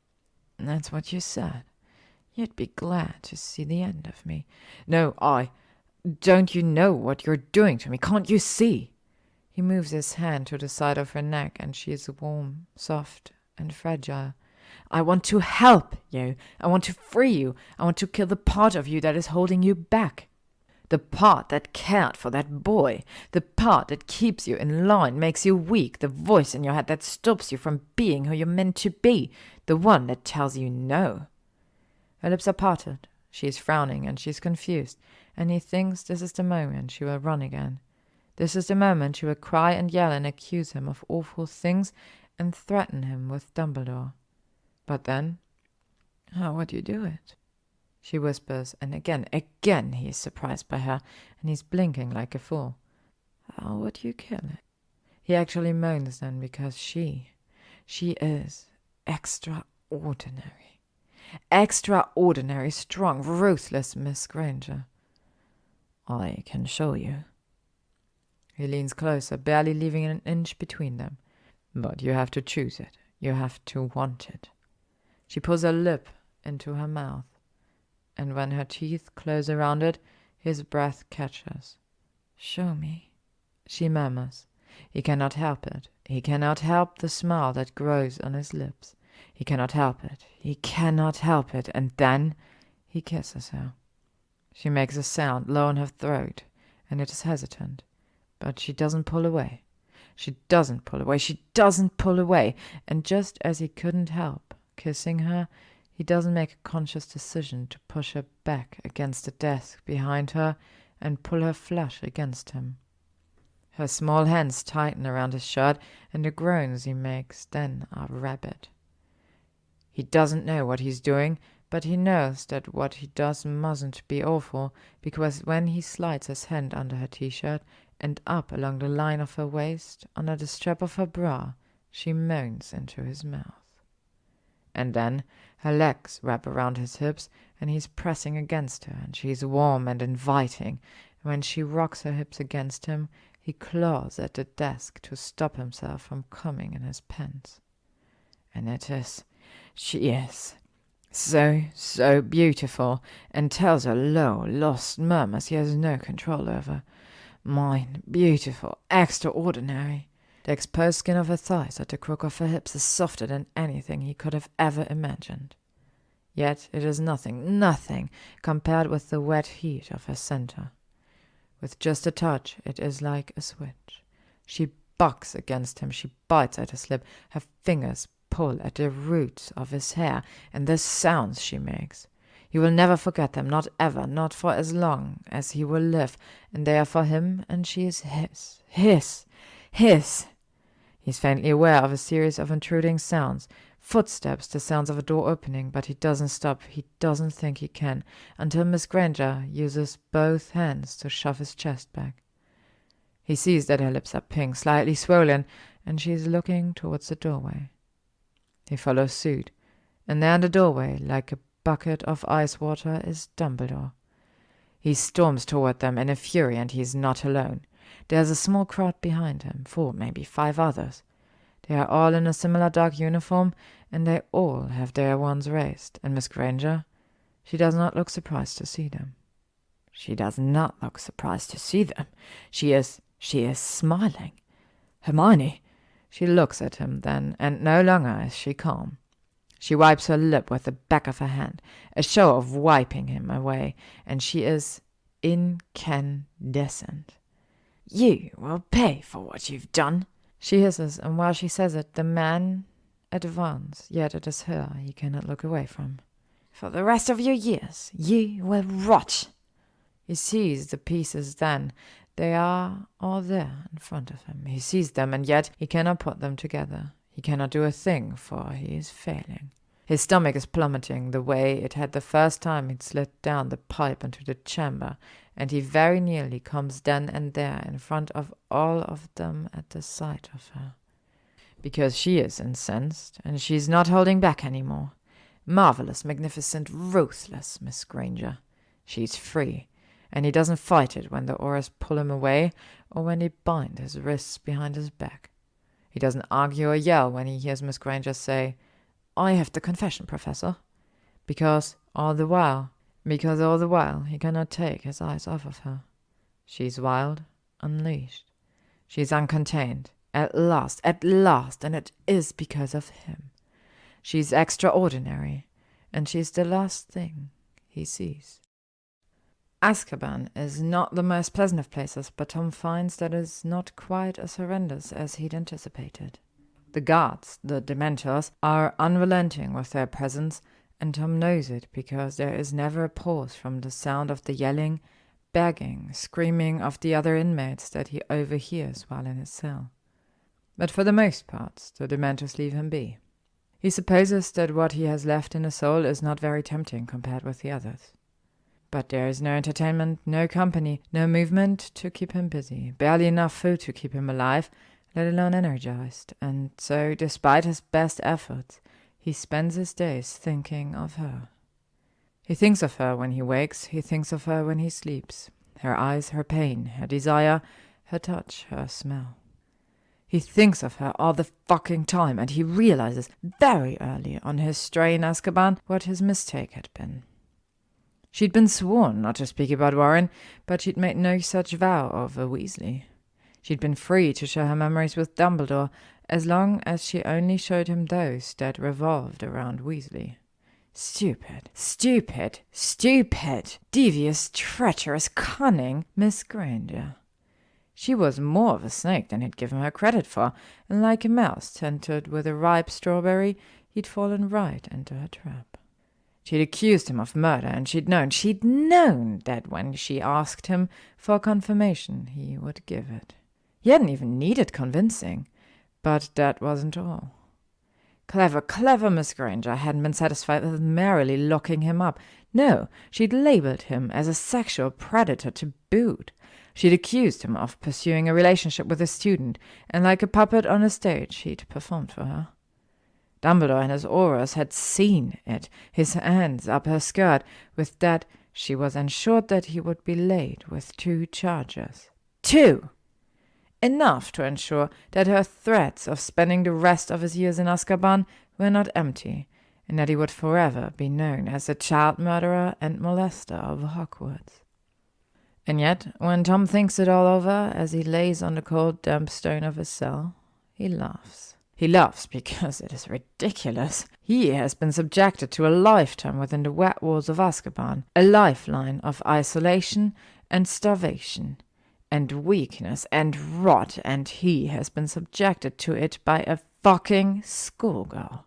That's what you said. You'd be glad to see the end of me. No, Don't you know what you're doing to me? Can't you see? He moves his hand to the side of her neck, and she is warm, soft, and fragile. I want to help you. I want to free you. I want to kill the part of you that is holding you back. The part that cared for that boy. The part that keeps you in line, makes you weak. The voice in your head that stops you from being who you're meant to be. The one that tells you no. Her lips are parted. She is frowning, and she is confused, and he thinks this is the moment she will run again. This is the moment she will cry and yell and accuse him of awful things and threaten him with Dumbledore. But then, how would you do it? She whispers, and again he is surprised by her, and he's blinking like a fool. How would you kill it? He actually moans then, because she is extraordinary. Extraordinary, strong, ruthless Miss Granger. I can show you. He leans closer, barely leaving an inch between them. But you have to choose it. You have to want it. She pulls her lip into her mouth, and when her teeth close around it, his breath catches. Show me, she murmurs, He cannot help it. He cannot help the smile that grows on his lips. He cannot help it. He cannot help it. And then he kisses her. She makes a sound low in her throat, and it is hesitant. But she doesn't pull away. She doesn't pull away. She doesn't pull away. And just as he couldn't help kissing her, he doesn't make a conscious decision to push her back against the desk behind her and pull her flush against him. Her small hands tighten around his shirt, and the groans he makes then are rabid. He doesn't know what he's doing, but he knows that what he does mustn't be awful, because when he slides his hand under her t-shirt and up along the line of her waist, under the strap of her bra, she moans into his mouth. And then her legs wrap around his hips, and he's pressing against her, and she's warm and inviting. And when she rocks her hips against him, he claws at the desk to stop himself from coming in his pants. And she is so beautiful, and tells her low, lost murmurs he has no control over. Mine, beautiful, extraordinary. The exposed skin of her thighs at the crook of her hips is softer than anything he could have ever imagined. Yet it is nothing compared with the wet heat of her center. With just a touch, it is like a switch. She bucks against him, she bites at his lip, her fingers pull at the roots of his hair, and the sounds she makes. He will never forget them, not ever, not for as long as he will live, and they are for him, and she is his. He is faintly aware of a series of intruding sounds, footsteps, the sounds of a door opening, but he doesn't stop, he doesn't think he can, until Miss Granger uses both hands to shove his chest back. He sees that her lips are pink, slightly swollen, and she is looking towards the doorway. He follows suit, and there in the doorway, like a bucket of ice water, is Dumbledore. He storms toward them in a fury, and he is not alone. There's a small crowd behind him, 4, maybe 5 others. They are all in a similar dark uniform, and they all have their wands raised, and Miss Granger, she does not look surprised to see them. She does not look surprised to see them. She is smiling. Hermione! She looks at him then, and no longer is she calm. She wipes her lip with the back of her hand, a show of wiping him away, and she is incandescent. You will pay for what you've done, she hisses, and while she says it, the man advances, yet it is her he cannot look away from. For the rest of your years, you will rot. He sees the pieces then. They are all there in front of him. He sees them, and yet he cannot put them together. He cannot do a thing, for he is failing. His stomach is plummeting the way it had the first time he'd slid down the pipe into the chamber, and he very nearly comes then and there in front of all of them at the sight of her. Because she is incensed, and she's not holding back any more. Marvelous, magnificent, ruthless Miss Granger. She's free, and he doesn't fight it when the Aurors pull him away or when they bind his wrists behind his back. He doesn't argue or yell when he hears Miss Granger say, "I have the confession, Professor," because all the while he cannot take his eyes off of her. She's wild, unleashed. She's uncontained, at last, and it is because of him. She's extraordinary, and she's the last thing he sees. Azkaban is not the most pleasant of places, but Tom finds that it is not quite as horrendous as he'd anticipated. The guards, the Dementors, are unrelenting with their presence, and Tom knows it because there is never a pause from the sound of the yelling, begging, screaming of the other inmates that he overhears while in his cell. But for the most part, the Dementors leave him be. He supposes that what he has left in his soul is not very tempting compared with the others. But there is no entertainment, no company, no movement to keep him busy, barely enough food to keep him alive, let alone energized, and so, despite his best efforts, he spends his days thinking of her. He thinks of her when he wakes, he thinks of her when he sleeps, her eyes, her pain, her desire, her touch, her smell. He thinks of her all the fucking time, and he realizes very early on his stray in Azkaban what his mistake had been. She'd been sworn not to speak about Warren, but she'd made no such vow of a Weasley. She'd been free to share her memories with Dumbledore, as long as she only showed him those that revolved around Weasley. Stupid, stupid, stupid, devious, treacherous, cunning Miss Granger. She was more of a snake than he'd given her credit for, and like a mouse tempted with a ripe strawberry, he'd fallen right into her trap. She'd accused him of murder, and she'd known that when she asked him for confirmation, he would give it. He hadn't even needed convincing, but that wasn't all. Clever Miss Granger hadn't been satisfied with merely locking him up. No, she'd labeled him as a sexual predator to boot. She'd accused him of pursuing a relationship with a student, and like a puppet on a stage, he'd performed for her. Dumbledore and his Aurors had seen it, his hands up her skirt. With that, she was ensured that he would be laid with 2 charges. 2! Enough to ensure that her threats of spending the rest of his years in Azkaban were not empty, and that he would forever be known as the child murderer and molester of Hogwarts. And yet, when Tom thinks it all over, as he lays on the cold, damp stone of his cell, he laughs. He laughs because it is ridiculous. He has been subjected to a lifetime within the wet walls of Azkaban, a lifeline of isolation and starvation, and weakness and rot, and he has been subjected to it by a fucking schoolgirl.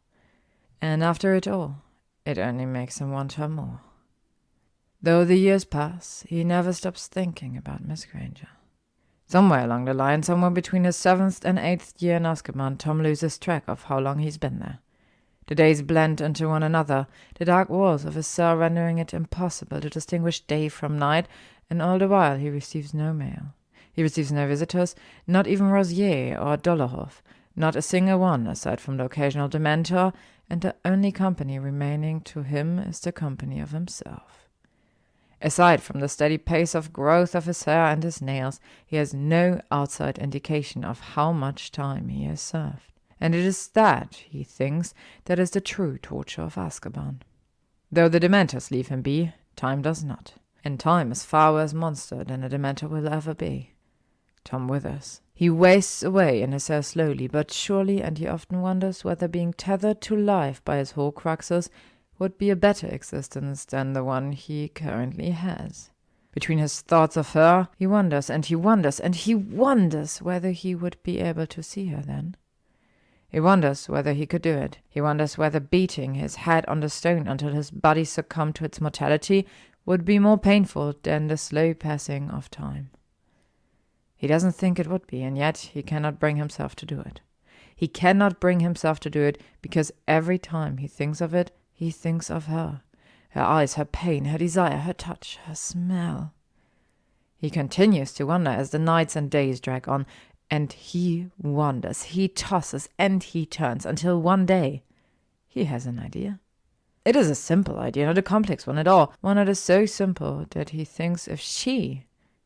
And after it all, it only makes him want her more. Though the years pass, he never stops thinking about Miss Granger. Somewhere along the line, somewhere between his 7th and 8th year in Azkaban, Tom loses track of how long he's been there. The days blend into one another, the dark walls of his cell rendering it impossible to distinguish day from night, and all the while he receives no mail. He receives no visitors, not even Rosier or Dolohov, not a single one aside from the occasional Dementor, and the only company remaining to him is the company of himself. Aside from the steady pace of growth of his hair and his nails, he has no outside indication of how much time he has served. And it is that, he thinks, that is the true torture of Azkaban. Though the Dementors leave him be, time does not. And time is far worse monster than a Dementor will ever be. Tom withers. He wastes away in his cell slowly but surely, and he often wonders whether being tethered to life by his Horcruxes would be a better existence than the one he currently has. Between his thoughts of her, he wonders and he wonders and he wonders whether he would be able to see her then. He wonders whether he could do it. He wonders whether beating his head on the stone until his body succumbed to its mortality would be more painful than the slow passing of time. He doesn't think it would be, and yet he cannot bring himself to do it. He cannot bring himself to do it because every time he thinks of it, he thinks of her. Her eyes, her pain, her desire, her touch, her smell. He continues to wonder as the nights and days drag on, and he wonders, he tosses, and he turns, until one day he has an idea. It is a simple idea, not a complex one at all, one that is so simple that he thinks if she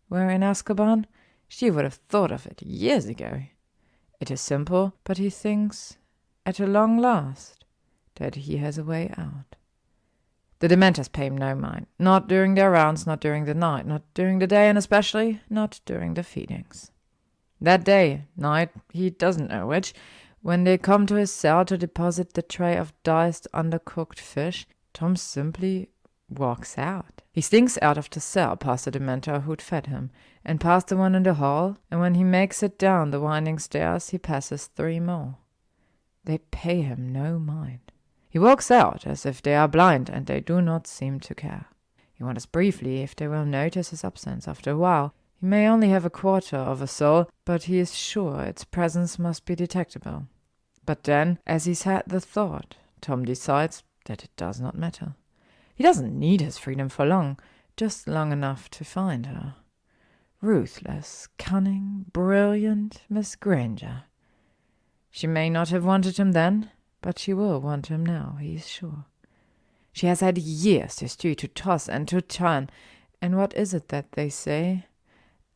were in Azkaban, she would have thought of it years ago. It is simple, but he thinks, at a long last, that he has a way out. The Dementors pay him no mind, not during their rounds, not during the night, not during the day, and especially not during the feedings. That day, night, he doesn't know which, when they come to his cell to deposit the tray of diced, undercooked fish, Tom simply walks out. He slinks out of the cell past the Dementor who'd fed him, and past the one in the hall, and when he makes it down the winding stairs, he passes 3 more. They pay him no mind. He walks out as if they are blind, and they do not seem to care. He wonders briefly if they will notice his absence after a while. He may only have a quarter of a soul, but he is sure its presence must be detectable. But then, as he's had the thought, Tom decides that it does not matter. He doesn't need his freedom for long, just long enough to find her. Ruthless, cunning, brilliant Miss Granger. She may not have wanted him then, but she will want him now, he is sure. She has had years to stew, to toss and to turn, and what is it that they say?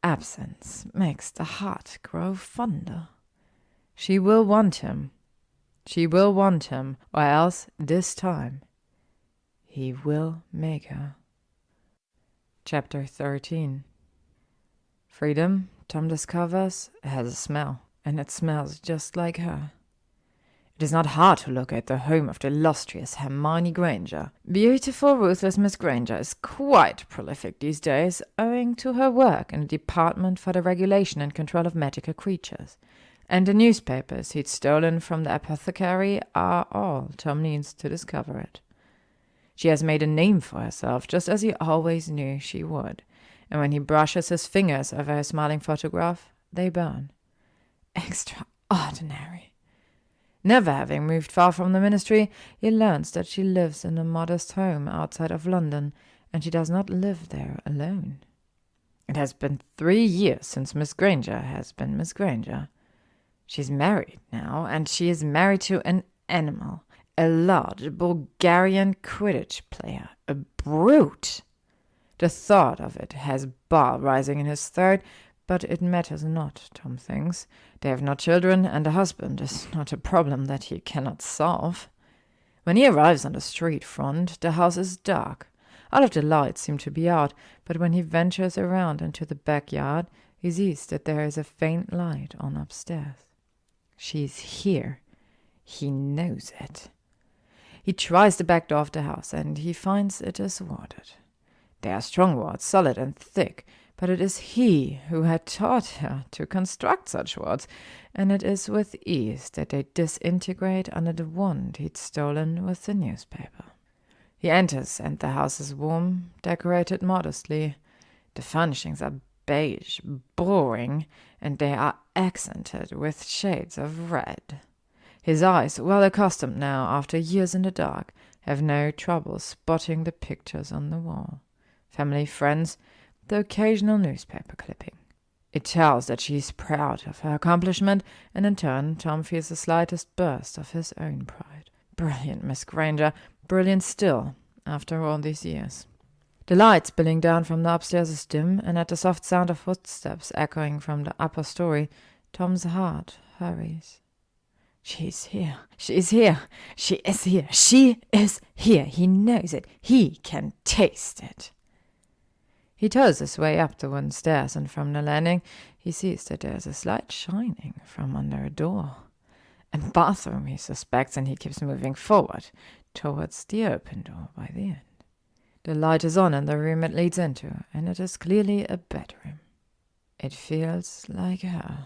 Absence makes the heart grow fonder. She will want him. She will want him, or else, this time, he will make her. Chapter 13. Freedom, Tom discovers, has a smell, and it smells just like her. It is not hard to look at the home of the illustrious Hermione Granger. Beautiful, ruthless Miss Granger is quite prolific these days, owing to her work in the Department for the Regulation and Control of Magical Creatures. And the newspapers he'd stolen from the apothecary are all Tom needs to discover it. She has made a name for herself, just as he always knew she would. And when he brushes his fingers over her smiling photograph, they burn. Extraordinary. Never having moved far from the ministry, he learns that she lives in a modest home outside of London, and she does not live there alone. It has been 3 years since Miss Granger has been Miss Granger. She's married now, and she is married to an animal, a large Bulgarian Quidditch player, a brute. The thought of it has bile rising in his throat, but it matters not, Tom thinks. They have no children, and a husband is not a problem that he cannot solve. When he arrives on the street front, the house is dark. All of the lights seem to be out, but when he ventures around into the backyard, he sees that there is a faint light on upstairs. She's here. He knows it. He tries the back door of the house, and he finds it is warded. They are strong wards, solid and thick, but it is he who had taught her to construct such wards, and it is with ease that they disintegrate under the wand he'd stolen with the newspaper. He enters, and the house is warm, decorated modestly. The furnishings are beige, boring, and they are accented with shades of red. His eyes, well accustomed now after years in the dark, have no trouble spotting the pictures on the wall. Family, friends, the occasional newspaper clipping. It tells that she is proud of her accomplishment, and in turn Tom feels the slightest burst of his own pride. Brilliant Miss Granger, brilliant still, after all these years. The light spilling down from the upstairs is dim, and at the soft sound of footsteps echoing from the upper story, Tom's heart hurries. She's here. She is here. She is here. She is here. He knows it. He can taste it. He toes his way up the wooden stairs, and from the landing he sees that there is a slight shining from under a door. A bathroom, he suspects, and he keeps moving forward, towards the open door by the end. The light is on in the room it leads into, and it is clearly a bedroom. It feels like her.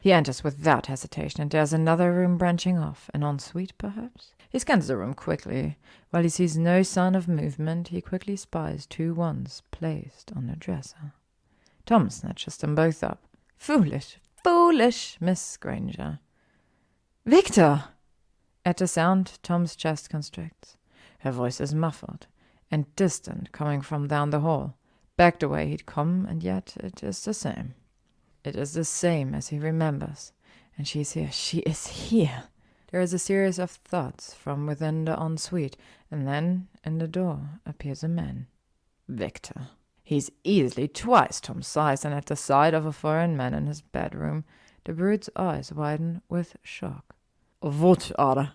He enters without hesitation, and there's another room branching off, an ensuite, perhaps? He scans the room quickly. While he sees no sign of movement, he quickly spies 2 wands placed on the dresser. Tom snatches them both up. Foolish, foolish Miss Granger. Victor! At the sound, Tom's chest constricts. Her voice is muffled and distant, coming from down the hall, back the way he'd come, and yet it is the same. It is the same as he remembers, and she is here. She is here. There is a series of thoughts from within the ensuite, and then in the door appears a man. Victor. He's easily twice Tom's size, and at the sight of a foreign man in his bedroom, the brute's eyes widen with shock. What are?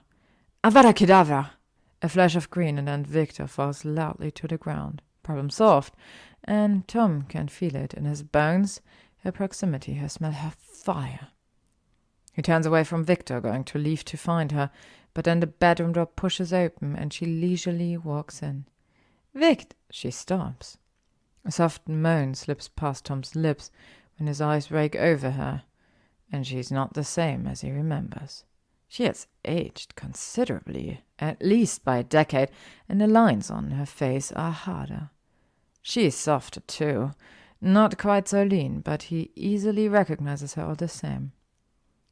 Avada Kedavra! A flash of green, and then Victor falls loudly to the ground. Problem solved, and Tom can feel it in his bones, her proximity, her smell, her fire. He turns away from Victor, going to leave to find her, but then the bedroom door pushes open, and she leisurely walks in. Vict! She stops. A soft moan slips past Tom's lips when his eyes rake over her, and she's not the same as he remembers. She has aged considerably, at least by a decade, and the lines on her face are harder. She is softer, too. Not quite so lean, but he easily recognizes her all the same.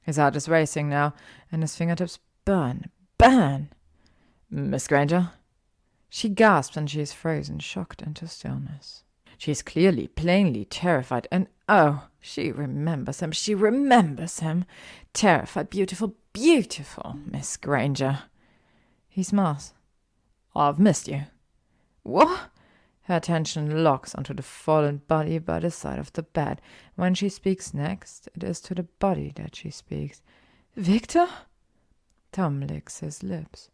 His heart is racing now, and his fingertips burn. Miss Granger? She gasps, and she is frozen, shocked into stillness. She is clearly, plainly terrified, and oh, she remembers him. Terrified, beautiful, beautiful Miss Granger. He smiles. I've missed you. What? Her attention locks onto the fallen body by the side of the bed. When she speaks next, it is to the body that she speaks. Victor? Tom licks his lips.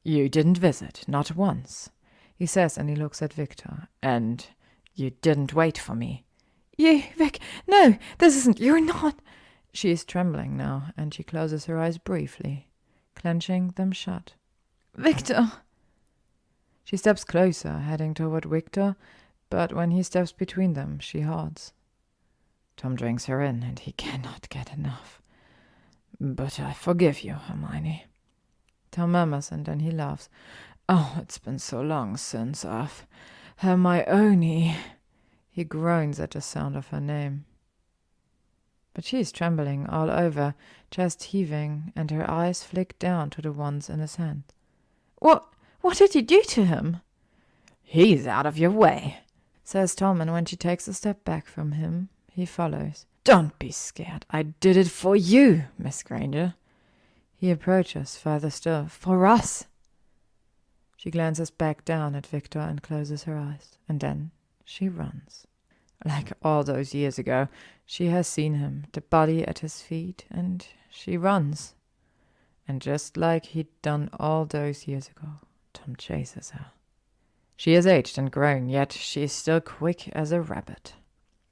You didn't visit, not once, he says, and he looks at Victor. And you didn't wait for me. You, Vic, no, this isn't, you're not. She is trembling now, and she closes her eyes briefly, clenching them shut. Victor! She steps closer, heading toward Victor, but when he steps between them, she halts. Tom drinks her in, and he cannot get enough. But I forgive you, Hermione. Tom murmurs, and then he laughs. Oh, it's been so long since I've... Hermione. He groans at the sound of her name. But she is trembling all over, chest heaving, and her eyes flick down to the ones in his hand. What did you do to him? He's out of your way, says Tom, and when she takes a step back from him, he follows. Don't be scared. I did it for you, Miss Granger. He approaches further still. For us. She glances back down at Victor and closes her eyes, and then she runs. Like all those years ago, she has seen him, the body at his feet, and she runs. And just like he'd done all those years ago, Tom chases her. She has aged and grown, yet she is still quick as a rabbit.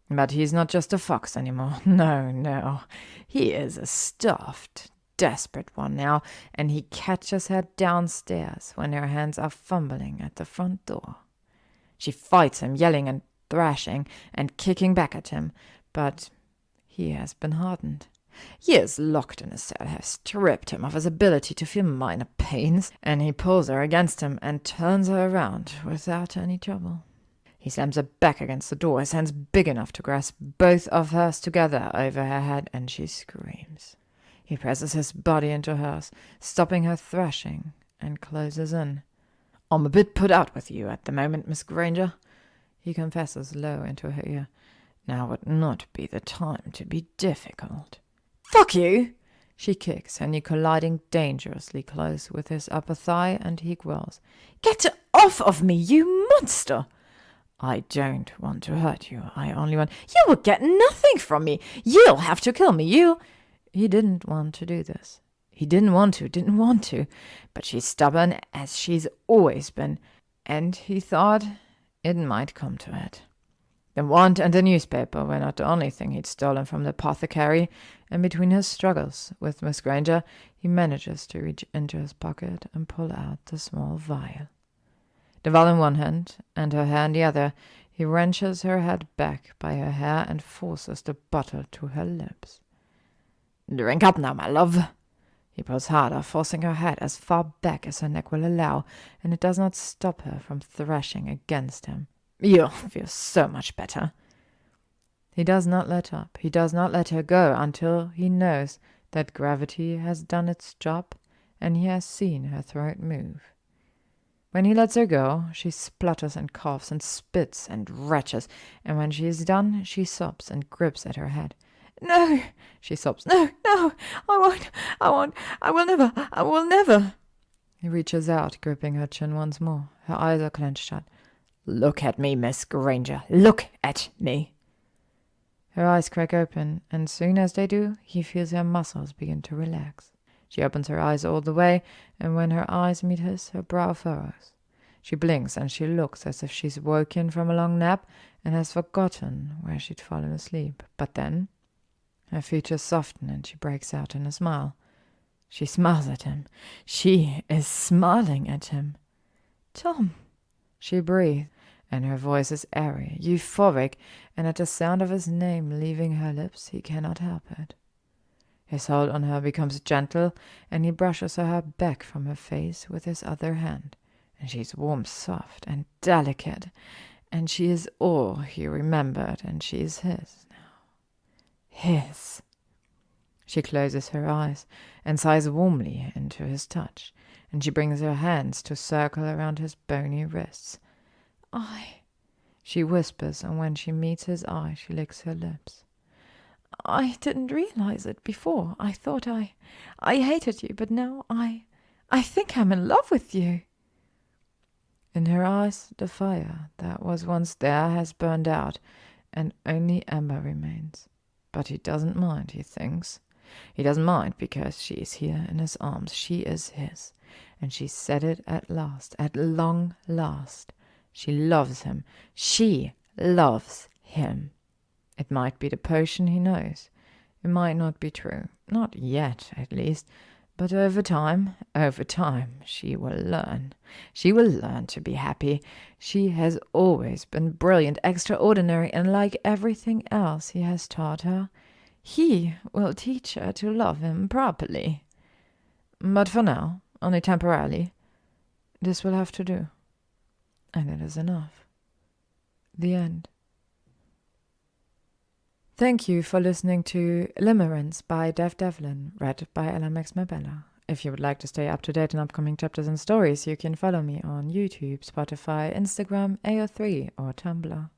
But he's not just a fox anymore. No. He is a stuffed, desperate one now, and he catches her downstairs when her hands are fumbling at the front door. She fights him, yelling and thrashing and kicking back at him, but he has been hardened. Years locked in a cell have stripped him of his ability to feel minor pains, and he pulls her against him and turns her around without any trouble. He slams her back against the door, his hands big enough to grasp both of hers together over her head, and she screams. He presses his body into hers, stopping her thrashing, and closes in. I'm a bit put out with you at the moment, Miss Granger, he confesses low into her ear. Now would not be the time to be difficult. Fuck you! She kicks, and he colliding dangerously close with his upper thigh, and he growls. Get off of me, you monster! I don't want to hurt you. I only want... You will get nothing from me. You'll have to kill me. He didn't want to do this. He didn't want to. But she's stubborn, as she's always been. And he thought it might come to it. The wand and the newspaper were not the only thing he'd stolen from the apothecary, and between his struggles with Miss Granger, he manages to reach into his pocket and pull out the small vial. The vial in one hand, and her hair in the other, he wrenches her head back by her hair and forces the bottle to her lips. Drink up now, my love. He pulls harder, forcing her head as far back as her neck will allow, and it does not stop her from thrashing against him. You'll feel so much better. He does not let up. He does not let her go until he knows that gravity has done its job and he has seen her throat move. When he lets her go, she splutters and coughs and spits and retches, and when she is done, she sobs and grips at her head. No, she sobs. No, I will never. He reaches out, gripping her chin once more. Her eyes are clenched shut. Look at me, Miss Granger. Look at me. Her eyes crack open, and soon as they do, he feels her muscles begin to relax. She opens her eyes all the way, and when her eyes meet his, her brow furrows. She blinks, and she looks as if she's woken from a long nap and has forgotten where she'd fallen asleep. But then her features soften, and she breaks out in a smile. She smiles at him. She is smiling at him. Tom, she breathes, and her voice is airy, euphoric, and at the sound of his name leaving her lips, he cannot help it. His hold on her becomes gentle, and he brushes her hair back from her face with his other hand, and she's warm, soft, and delicate, and she is all he remembered, and she is his now. His. She closes her eyes and sighs warmly into his touch, and she brings her hands to circle around his bony wrists. She whispers, and when she meets his eye, she licks her lips. I didn't realize it before. I thought I hated you, but now I think I'm in love with you. In her eyes, the fire that was once there has burned out, and only ember remains. But he doesn't mind, he thinks. He doesn't mind because she is here in his arms. She is his, and she said it at last, at long last. She loves him. She loves him. It might be the potion he knows. It might not be true. Not yet, at least. But over time, she will learn. She will learn to be happy. She has always been brilliant, extraordinary, and like everything else he has taught her, he will teach her to love him properly. But for now, only temporarily, this will have to do. And it is enough. The end. Thank you for listening to Limerence by devdevlin, read by LMX Mabella. If you would like to stay up to date on upcoming chapters and stories, you can follow me on YouTube, Spotify, Instagram, AO3, or Tumblr.